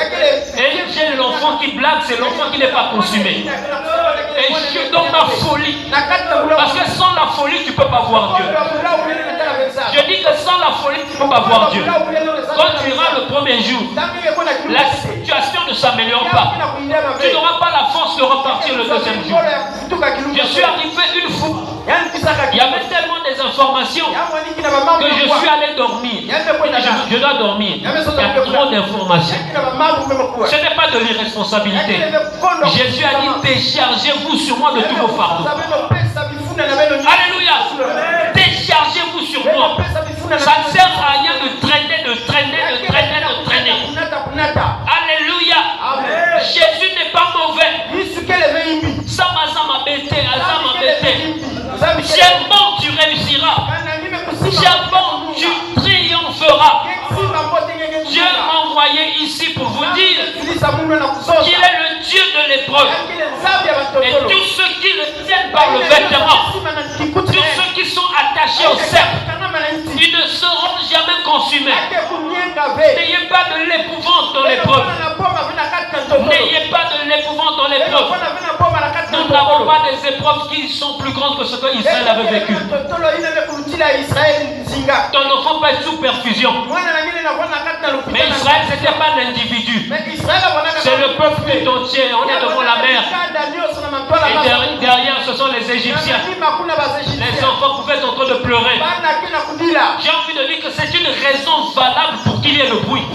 Et j'ai l'enfant qui blague, c'est l'enfant qui n'est pas consumé. Et je suis dans ma folie. Parce que sans la folie, tu ne peux pas voir Dieu. Je dis que sans la folie, tu ne peux pas voir Dieu. Quand tu iras le premier jour, la situation ne s'améliore pas. Tu n'auras pas la force de repartir le deuxième jour. Je suis arrivé une fois. Il y avait tellement des informations que je suis allé dormir. Je dois dormir. Il y a trop d'informations. Ce n'est pas de l'irresponsabilité. Jésus a dit déchargez-vous sur moi de tous vos fardeaux. Alléluia. Déchargez-vous sur moi. Ça ne sert à rien de traîner. Alléluia. Jésus n'est pas mauvais. Sama bêté. J'ai bon, tu réussiras. J'ai bon, tu triompheras. Dieu m'a envoyé ici pour vous dire qu'il est le Dieu de l'épreuve. Et tous ceux qui le tiennent par le vêtement, tous ceux qui sont attachés au cercle, ils ne seront jamais consumés. N'ayez pas de l'épouvante dans l'épreuve. N'ayez pas de l'épouvante dans l'épreuve. Nous n'avons pas des épreuves qui sont plus grandes que ce que Israël avait vécu. Ton enfant peut être sous perfusion. Mais Israël, ce n'était pas un individu. C'est le peuple tout entier. On est devant la mer. Et derrière, ce sont les Égyptiens. Les enfants pouvaient être en train de pleurer. J'ai envie de dire que c'est une raison valable pour qu'il y ait le bruit.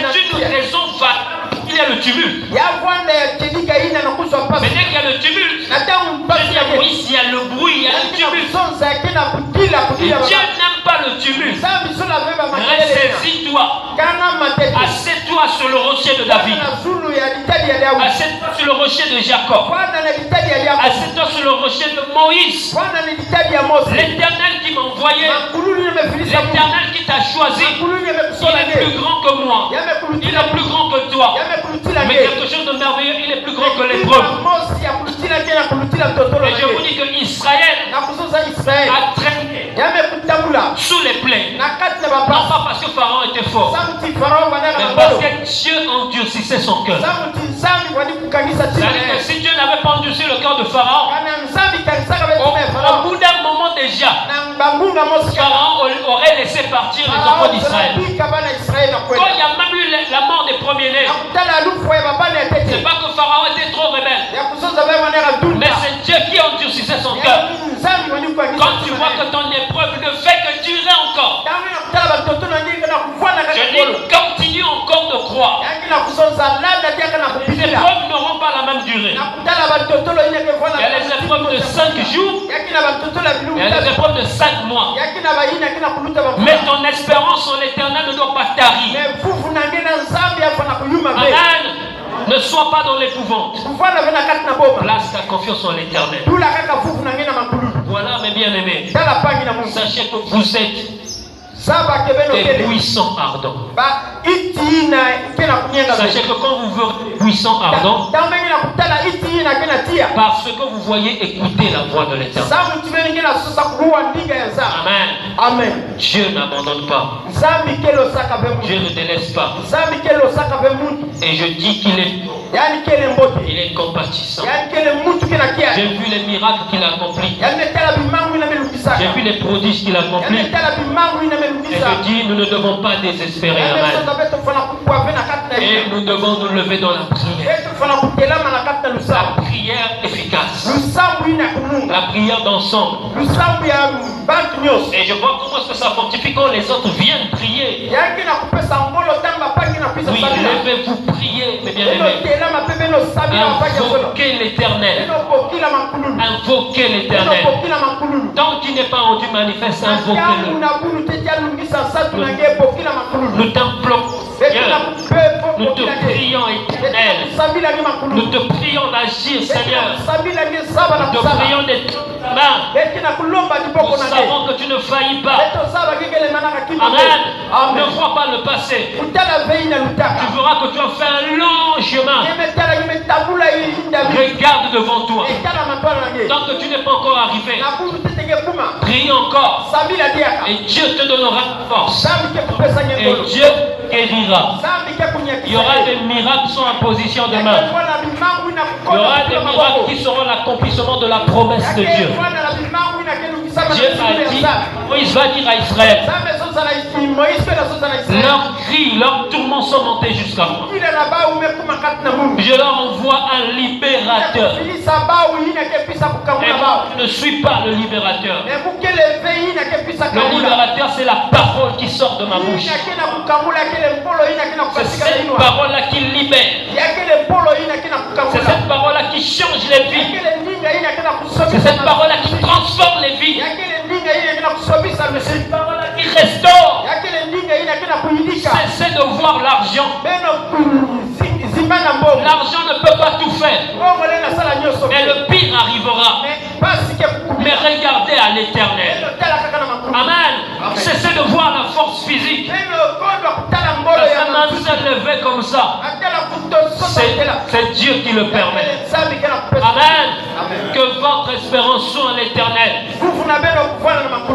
C'est une raison valable pour qu'il y ait le tumulte. Mais dès qu'il y a le tumulte, il y a le bruit, il y a le tumulte. Et Dieu n'aime pas le tumulte. Ressaisis-toi. Assieds-toi sur le rocher de David. Assieds-toi sur le rocher de Jacob. Assieds-toi sur le rocher de Moïse. L'Éternel qui m'a envoyé, l'Éternel qui t'a choisi, il est plus grand que moi. Il est plus grand que toi. Mais quelque chose de merveilleux, il est plus grand que l'épreuve. Et je vous dis que Israël a traîné sous les plaies. Non pas parce que Pharaon était fort, mais parce que Dieu endurcissait son cœur. C'est-à-dire que si Dieu n'avait pas endurci le cœur de Pharaon, au bout d'un moment déjà, Pharaon aurait laissé partir les enfants d'Israël. Quand il y a même eu la mort des premiers-nés, c'est pas que Pharaon était trop rebelle, mais c'est Dieu qui endurcissait son cœur. Quand tu vois que ton épreuve ne fait que durer encore, je dis continue encore de croire. Les épreuves n'auront pas la même durée. Il y a les épreuves de 5 jours, il y a les épreuves de 5 mois. Mais ton espérance en l'Éternel ne doit pas tarir. Amen. Ne sois pas dans l'épouvante. Place ta confiance en l'Éternel. Voilà mes bien-aimés. Sachez que vous êtes des buissons ardents. Sachez que quand vous verrez buissons ardents, parce que vous voyez écouter la voix de l'Éternel. Amen. Amen. Dieu n'abandonne pas. Dieu ne délaisse pas. Et je dis qu'il est compatissant. J'ai vu les miracles qu'il a accomplis. J'ai vu les prodiges qu'il a accomplis. Et je dis, nous ne devons pas désespérer. Amen. Et nous devons nous lever dans la prière. La prière efficace. La prière d'ensemble. Et je vois comment est-ce que ça fortifie quand les autres viennent prier. Oui, levez-vous, priez, mes bien-aimés. Invoquez l'Éternel. Invoquez l'Éternel. Tant qu'il n'est pas rendu manifeste, invoquez-le. Nous t'implorons, Seigneur. Nous te prions, Éternel. Nous te prions d'agir, Seigneur. Nous te prions d'être ta main. Nous savons que tu ne faillis pas. Amen. Ne vois pas le passé. Tu verras que tu as fait un long chemin. Regarde devant toi. Tant que tu n'es pas encore arrivé, prie encore. Et Dieu te donnera force. Et Dieu guérira. Il y aura des miracles sans imposition de main. Il y aura des miracles qui seront l'accomplissement de la promesse de Dieu. Dieu a dit, Moïse va dire à Israël, leurs cris, leurs tourments sont montés jusqu'à moi. Je leur envoie un libérateur. Et moi, je ne suis pas le libérateur. Le libérateur, c'est la parole qui sort de ma bouche. C'est cette parole-là qui libère. C'est cette parole-là qui change les vies. C'est cette parole-là qui transforme les vies. C'est cette parole-là qui restaure. Cessez de voir l'argent. L'argent ne peut pas tout faire. Et le pire arrivera. Mais regardez à l'Éternel. Amen. Cessez de voir la force physique. La main se lever comme ça. C'est Dieu qui le permet. Amen. Que votre espérance soit en l'Éternel.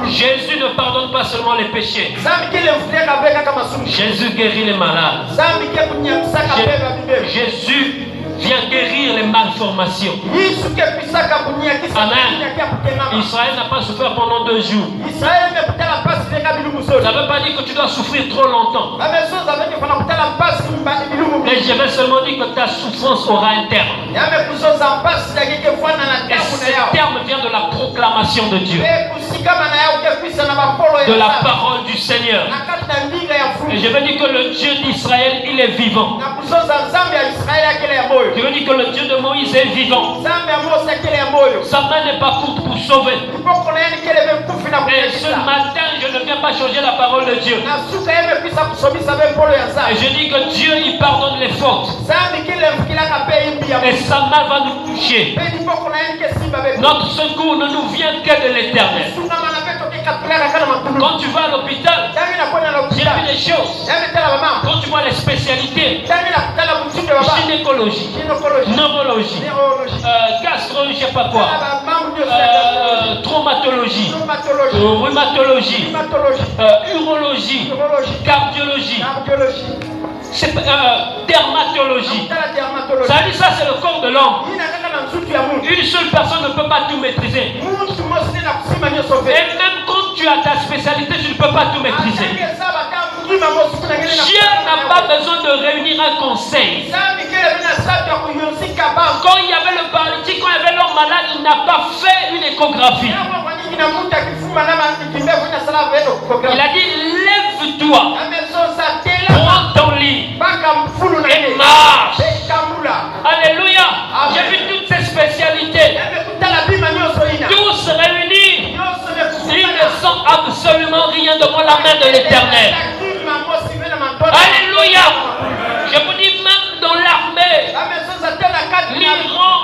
Jésus ne pardonne pas seulement les péchés. Jésus guérit les malades. Jésus vient guérir les malformations. Amen. Israël n'a pas souffert pendant 2 jours. Ça ne veut pas dire que tu dois souffrir trop longtemps. Mais je vais seulement dire que ta souffrance aura un terme. Et ce terme vient de la proclamation de Dieu. De la parole du Seigneur. Et je veux dire que le Dieu d'Israël, il est vivant. Je veux dire que le Dieu de Moïse est vivant. Sa main n'est pas courte pour sauver. Et ce matin, je ne viens pas changer la parole de Dieu. Et je dis que Dieu, il pardonne les fautes. Et sa main va nous toucher. Notre secours ne nous vient que de l'Éternel. Quand tu vas à l'hôpital, j'ai vu des choses. Quand tu vois les spécialités, gynécologie, neurologie, gastro, je sais pas quoi, traumatologie, rhumatologie, urologie, cardiologie, dermatologie. Ça dit ça, c'est le corps de l'homme. Une seule personne ne peut pas tout maîtriser. Et même quand tu as ta spécialité, tu ne peux pas tout maîtriser. Dieu n'a pas besoin de réunir un conseil. Quand il y avait le paralytique, quand il y avait l'homme malade, il n'a pas fait une échographie. Il a dit, lève-toi, prends ton lit et marche. Alléluia. J'ai vu toutes ces spécialités, tous réunis. Ils ne sont absolument rien devant la main de l'Éternel. Alléluia. Je vous dis, même dans l'armée, l'Iran,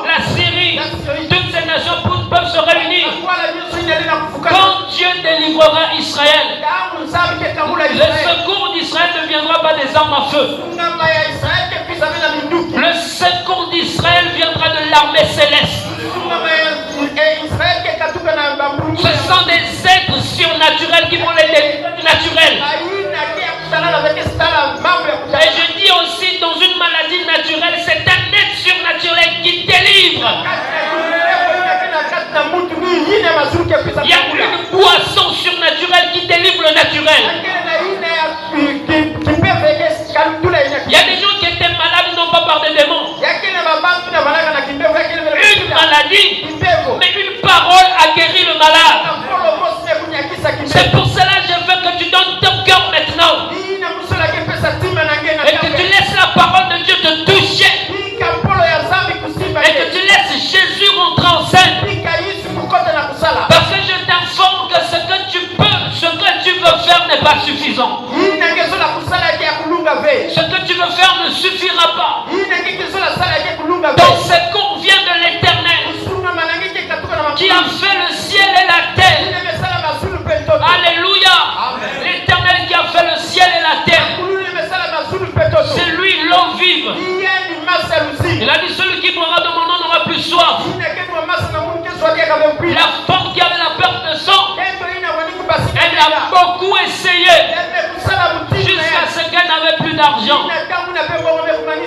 la Syrie, toutes ces nations peuvent se réunir. Quand Dieu délivrera Israël, le secours d'Israël ne viendra pas des armes à feu. Le secours d'Israël viendra de l'armée céleste. Ce sont des êtres surnaturels qui vont les délivrer du naturel. Et je dis aussi, dans une maladie naturelle, c'est un être surnaturel qui délivre. Il y a une boisson surnaturelle qui délivre le naturel. Il y a des gens qui étaient malades non pas par des démons. Une maladie, mais une parole a guéri le malade. C'est pour cela que je veux que tu donnes ton cœur maintenant. Et que tu laisses la parole de Dieu te toucher. Et que tu laisses Jésus rentrer en scène. Parce que je t'informe que ce que tu veux faire n'est pas suffisant. Ce que tu veux faire ne suffira pas. Ton secours vient de l'Éternel qui a fait le ciel et la terre. Alléluia. L'Éternel qui a fait le ciel et la terre. C'est lui l'eau vive. Il a dit, celui qui boira de mon nom n'aura plus soif. La femme qui avait la perte de sang, elle a beaucoup essayé jusqu'à ce qu'elle n'avait plus d'argent.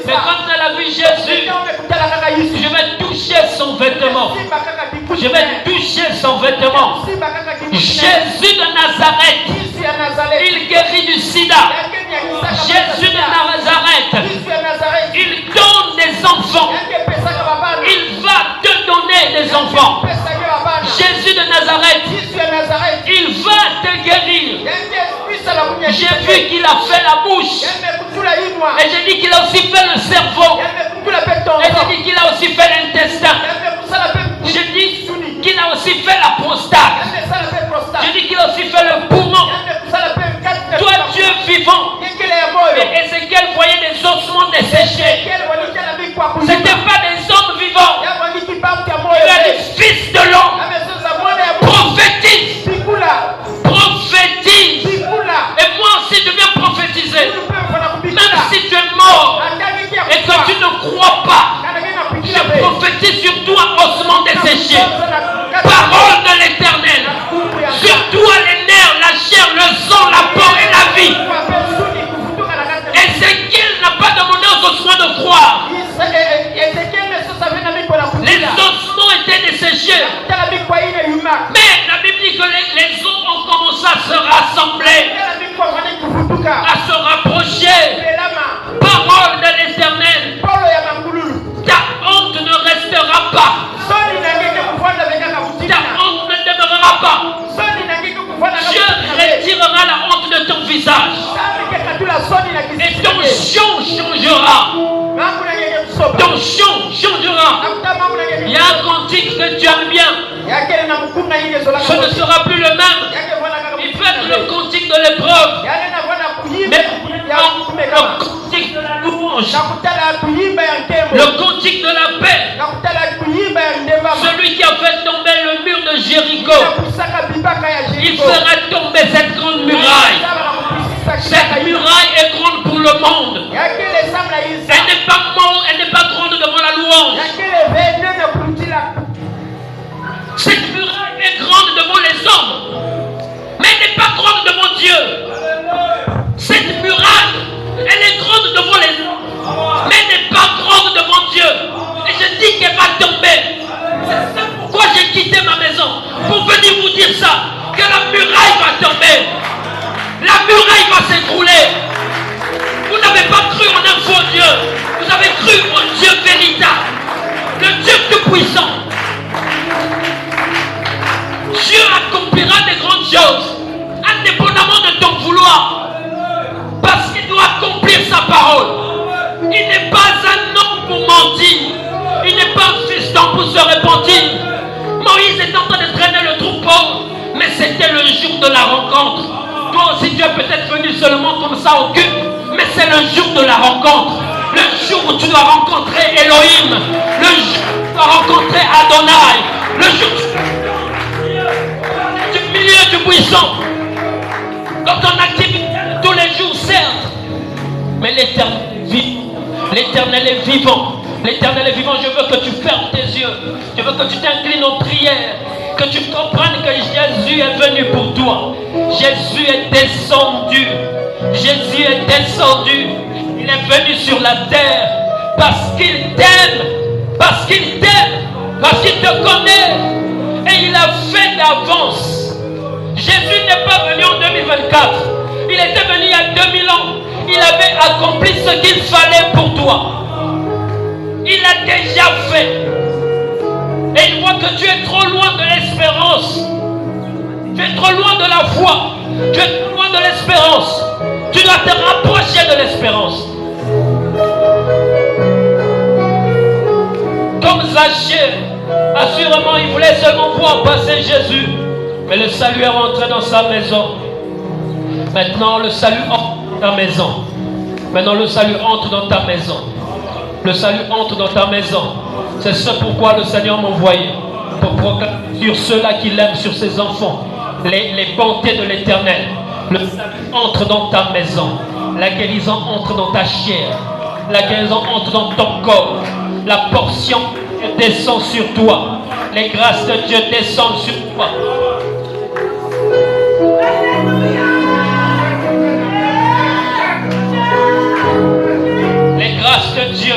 Mais quand elle a vu Jésus, je vais toucher son vêtement. Je vais toucher son vêtement. Jésus de Nazareth, il guérit du sida. Jésus de Nazareth, il donne des enfants. Il va te donner des enfants. Jésus de Nazareth, il va te guérir. J'ai vu qu'il a fait la bouche. Et j'ai dit qu'il a aussi fait le cerveau. Et j'ai dit qu'il a aussi fait l'intestin. J'ai dit qu'il a aussi fait la prostate. J'ai dit qu'il a aussi fait le poumon. Toi, Dieu vivant. Et Ézéchiel voyait des ossements desséchés. Ce n'était pas des hommes vivants. Il a dit, fils de l'homme, prophétise. Prophétise. Et moi aussi, je viens prophétiser. Même si tu es mort et que tu ne crois pas, je prophétise sur toi, ossements desséchés. Parole de l'Éternel. Sur toi, les nerfs, la chair, le sang, la peau et la vie. Ézéchiel n'a pas demandé aux ossements de croire. Les ossements étaient desséchés. Mais la Bible dit que les os ont commencé à se rassembler, à se rapprocher. Parole de l'Éternel. Ta honte ne restera pas. Ta honte ne demeurera pas. Dieu retirera la honte de ton visage. Et ton chant changera. Ton chant changera. Il y a un cantique que tu aimes bien. Ce ne sera plus le même. Il peut être le cantique de l'épreuve, mais le cantique de la louange, le cantique de la paix. Celui qui a fait tomber le mur de Jéricho, il fera tomber cette grande muraille. Cette muraille est grande monde. Elle n'est pas grande devant la louange. Cette muraille est grande devant les hommes, mais elle n'est pas grande devant Dieu. Cette muraille, elle est grande devant les hommes, mais elle n'est pas grande devant Dieu. Et je dis qu'elle va tomber. C'est pourquoi j'ai quitté ma maison, pour venir vous dire ça, que la muraille va tomber. La muraille va s'écrouler. Vous n'avez pas cru en un faux Dieu. Vous avez cru au Dieu véritable, le Dieu tout-puissant. Dieu accomplira des grandes choses, indépendamment de ton vouloir, parce qu'il doit accomplir sa parole. Il n'est pas un homme pour mentir, il n'est pas un fiston pour se repentir. Moïse est en train de traîner le troupeau, mais c'était le jour de la rencontre. Toi aussi tu es peut-être venu seulement comme ça au culte, mais c'est le jour de la rencontre. Le jour où tu dois rencontrer Elohim, le jour où tu dois rencontrer Adonai, le jour du milieu du buisson, dans ton activité tous les jours, certes, mais l'Éternel vit. L'Éternel est vivant. L'Éternel est vivant. Je veux que tu fermes tes yeux. Je veux que tu t'inclines en prière. Que tu comprennes que Jésus est venu pour toi. Jésus est descendu. Jésus est descendu. Il est venu sur la terre parce qu'il t'aime. Parce qu'il t'aime. Parce qu'il te connaît. Et il a fait d'avance. Jésus n'est pas venu en 2024. Il était venu il y a 2000 ans. Il avait accompli ce qu'il fallait pour toi. Il a déjà fait. Et il voit que tu es trop loin de l'espérance. Tu es trop loin de la foi. Tu es trop loin de l'espérance. Tu dois te rapprocher de l'espérance. Comme Zachée, assurément, il voulait seulement voir passer Jésus. Mais le salut est rentré dans sa maison. Maintenant, le salut entre dans ta maison. Maintenant, le salut entre dans ta maison. Le salut entre dans ta maison. C'est ce pourquoi le Seigneur m'a envoyé. Pour proclamer sur ceux-là qui l'aiment, sur ses enfants, les bontés de l'Éternel. Le salut entre dans ta maison. La guérison entre dans ta chair. La guérison entre dans ton corps. La portion descend sur toi. Les grâces de Dieu descendent sur toi. Les grâces de Dieu,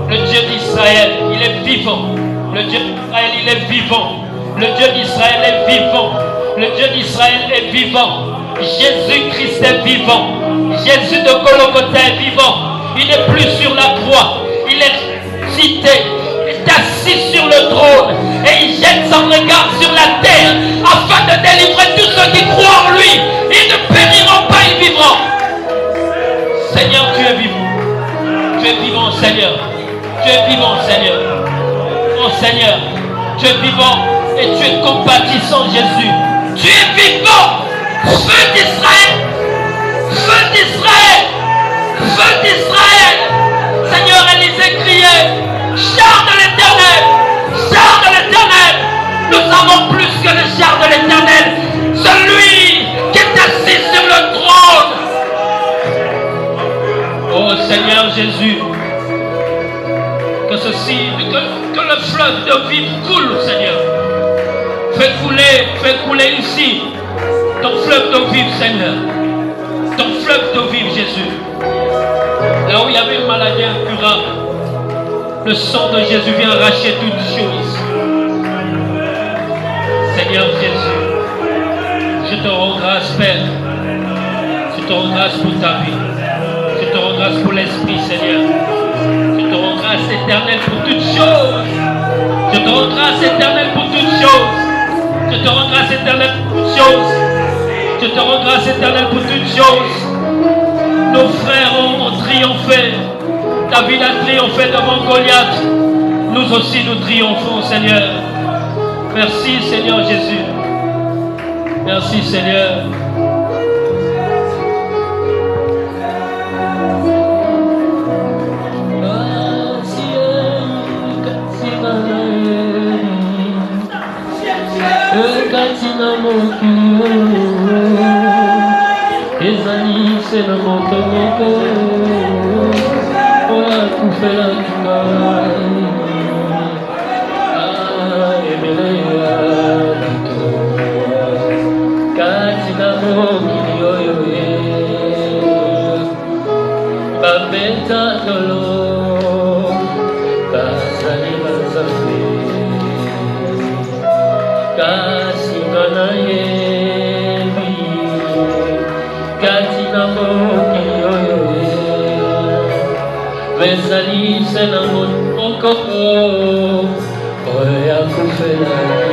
le Dieu d'Israël, il est vivant. Le Dieu d'Israël, il est vivant. Le Dieu d'Israël est vivant. Le Dieu d'Israël est vivant. Jésus-Christ est vivant. Jésus de Golgotha est vivant. Il n'est plus sur la croix. Il est cité. Il est assis sur le trône. Et il jette son regard sur la terre afin de délivrer tous ceux qui croient en lui. Ils ne périront pas, ils vivront. Seigneur, tu es vivant. Tu es vivant, Seigneur. Tu es vivant, Seigneur. Oh Seigneur, tu es vivant et tu es compatissant, Jésus. Tu es vivant. Feu d'Israël. Feu d'Israël. Feu d'Israël. Seigneur, Élisée criait, char de l'Éternel. Char de l'Éternel. Nous avons plus que le char de l'Éternel. Celui qui est assis sur le trône. Oh Seigneur Jésus, que le fleuve de vie coule, Seigneur. Fais couler ici ton fleuve de vie, Seigneur. Ton fleuve de vie, Jésus. Là où il y avait une maladie incurable, le sang de Jésus vient arracher toutes choses. Seigneur Jésus, je te rends grâce, Père. Je te rends grâce pour ta vie. Je te rends grâce pour l'Esprit, Seigneur. Je te rends grâce éternelle pour toutes choses. Je te rends grâce éternelle pour toutes choses. Je te rends grâce éternelle pour toutes choses. Je te rends grâce éternelle pour toutes choses. Nos frères ont triomphé. David a triomphé devant Goliath. Nous aussi nous triomphons, Seigneur. Merci, Seigneur Jésus. Merci, Seigneur. c'est le moto oya kufela tunga emeleya nato katina mokili oyo babeta tolo bazali bazambe kasi ngana yebi katina mokili oyo bezali se na moko oyo ya kufela